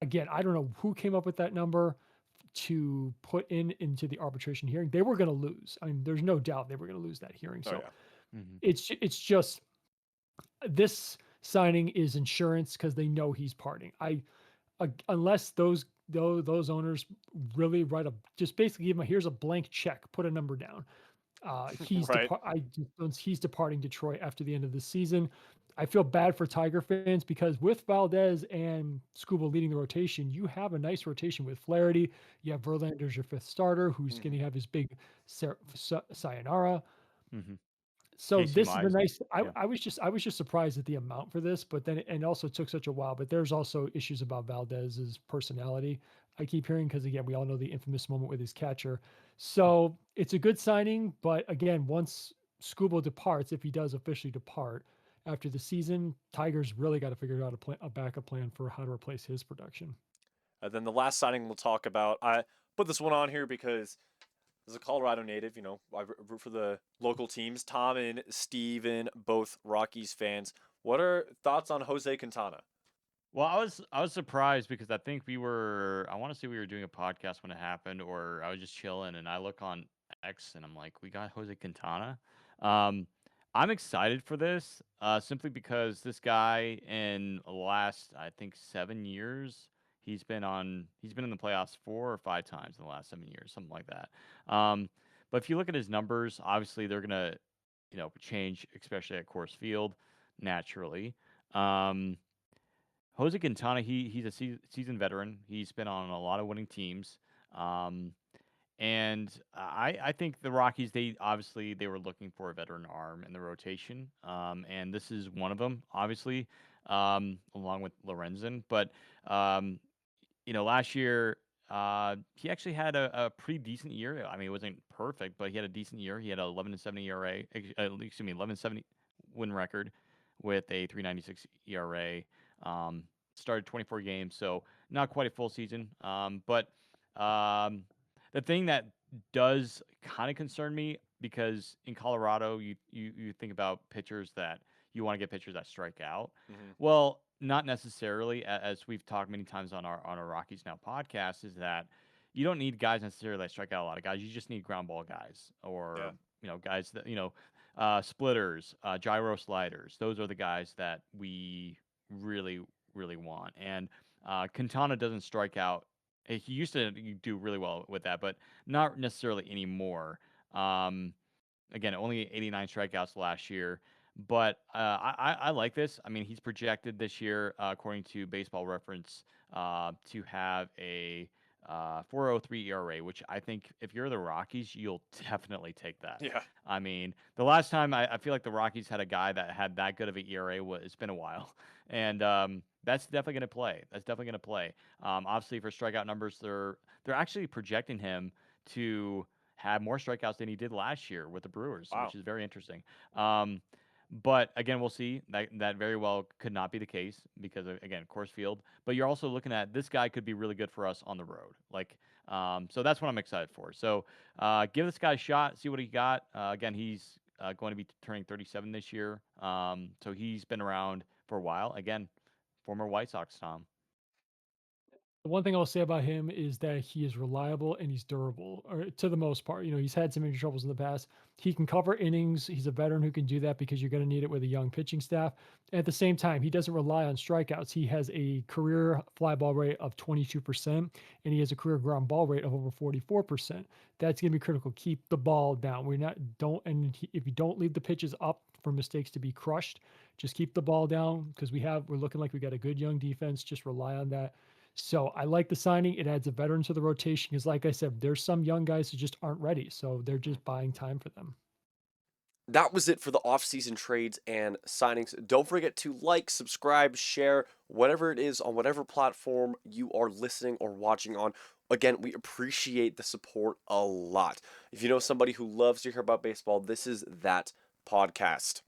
Again, I don't know who came up with that number to put into the arbitration hearing. They were going to lose. I mean, there's no doubt they were going to lose that hearing. Oh So yeah. Mhm. it's just this signing is insurance because they know he's parting. Unless those owners really write a just basically give him here's a blank check, put a number down. Right. He's departing Detroit after the end of the season. I feel bad for Tiger fans because with Valdez and Scuba leading the rotation, you have a nice rotation with Flaherty. You have Verlander's your fifth starter, who's going to Hmm. have his big sayonara. Mhm. So Casey this is a Mize. nice. Yeah. I was just surprised at the amount for this, but then and also took such a while. But there's also issues about Valdez's personality. I keep hearing because again, we all know the infamous moment with his catcher. So it's a good signing, but again, once Scuba departs, if he does officially depart after the season, Tigers really got to figure out a backup plan for how to replace his production. And then the last signing we'll talk about, I put this one on here because as a Colorado native, I root for the local teams. Tom and Steven, both Rockies fans. What are thoughts on Jose Quintana? Well, I was surprised because I want to say we were doing a podcast when it happened, or I was just chilling, and I look on X and I'm like, we got Jose Quintana. Um, I'm excited for this, simply because this guy in the last I think 7 years he's been in the playoffs 4 or 5 times in the last 7 years, something like that. Um, but if you look at his numbers, obviously they're gonna change, especially at Coors Field, naturally. Um, Jose Quintana, he's a seasoned veteran. He's been on a lot of winning teams. Um, and I think the Rockies, they obviously they were looking for a veteran arm in the rotation. And this is one of them, obviously, along with Lorenzen. But um, last year, he actually had a pretty decent year. I mean, it wasn't perfect, but he had a decent year. He had a 11.70 ERA, excuse me, 11.70 win record with a 3.96 ERA. Started 24 games, so not quite a full season. But um, the thing that does kind of concern me, because in Colorado, you think about pitchers that you want to get pitchers that strike out. Hmm. Well, not necessarily, as we've talked many times on our Rockies Now podcast, is that you don't need guys necessarily that strike out a lot of guys. You just need ground ball guys, Yeah. or guys that splitters, gyro sliders. Those are the guys that we really really want. And Quintana doesn't strike out. He used to do really well with that, but not necessarily anymore. Um, Again, only 89 strikeouts last year. But I like this. I mean, he's projected this year, according to Baseball Reference, to have a 4.03 ERA, which I think if you're the Rockies, you'll definitely take that. Yeah. I mean, the last time I feel like the Rockies had a guy that had that good of an ERA, it's been a while. And that's definitely going to play. That's definitely going to play. Obviously, for strikeout numbers, they're actually projecting him to had more strikeouts than he did last year with the Brewers, Wow. which is very interesting. Um, but again, we'll see. That very well could not be the case because of, again, Coors Field. But you're also looking at this guy could be really good for us on the road. So that's what I'm excited for. So give this guy a shot, see what he got. Again, he's going to be turning 37 this year. So he's been around for a while. Again, former White Sox, Tom. The one thing I'll say about him is that he is reliable and he's durable, or to the most part. He's had some injury troubles in the past. He can cover innings. He's a veteran who can do that because you're going to need it with a young pitching staff. At the same time, he doesn't rely on strikeouts. He has a career fly ball rate of 22%, and he has a career ground ball rate of over 44%. That's going to be critical. Keep the ball down. We're not don't and if you don't leave the pitches up for mistakes to be crushed, just keep the ball down because we're looking like we got a good young defense. Just rely on that. So I like the signing. It adds a veteran to the rotation because, like I said, there's some young guys who just aren't ready. So they're just buying time for them. That was it for the off-season trades and signings. Don't forget to like, subscribe, share, whatever it is on whatever platform you are listening or watching on. Again, we appreciate the support a lot. If you know somebody who loves to hear about baseball, this is that podcast.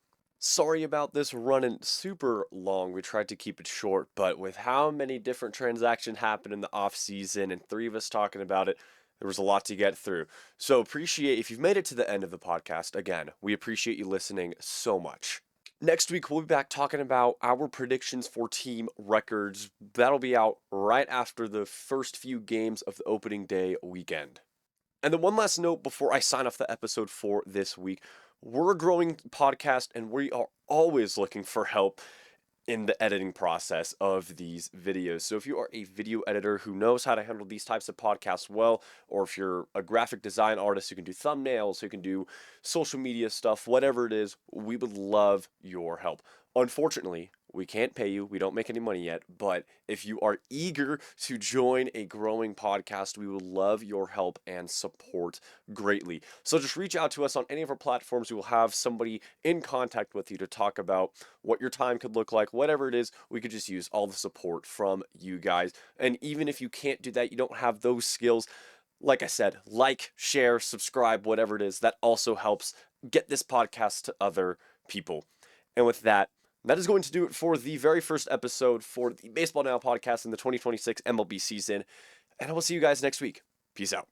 Sorry about this running super long. We tried to keep it short, but with how many different transactions happened in the off season and three of us talking about it, there was a lot to get through. So appreciate if you've made it to the end of the podcast. Again, we appreciate you listening so much. Next week, we'll be back talking about our predictions for team records. That'll be out right after the first few games of the opening day weekend. And then one last note before I sign off the episode for this week. We're a growing podcast and we are always looking for help in the editing process of these videos. So if you are a video editor who knows how to handle these types of podcasts well, or if you're a graphic design artist who can do thumbnails, who can do social media stuff, whatever it is, we would love your help. Unfortunately, we can't pay you. We don't make any money yet. But if you are eager to join a growing podcast, we would love your help and support greatly. So just reach out to us on any of our platforms. We will have somebody in contact with you to talk about what your time could look like, whatever it is. We could just use all the support from you guys. And even if you can't do that, you don't have those skills, like I said, like, share, subscribe, whatever it is, that also helps get this podcast to other people. And with that, that is going to do it for the very first episode for the Baseball Now podcast in the 2026 MLB season. And I will see you guys next week. Peace out.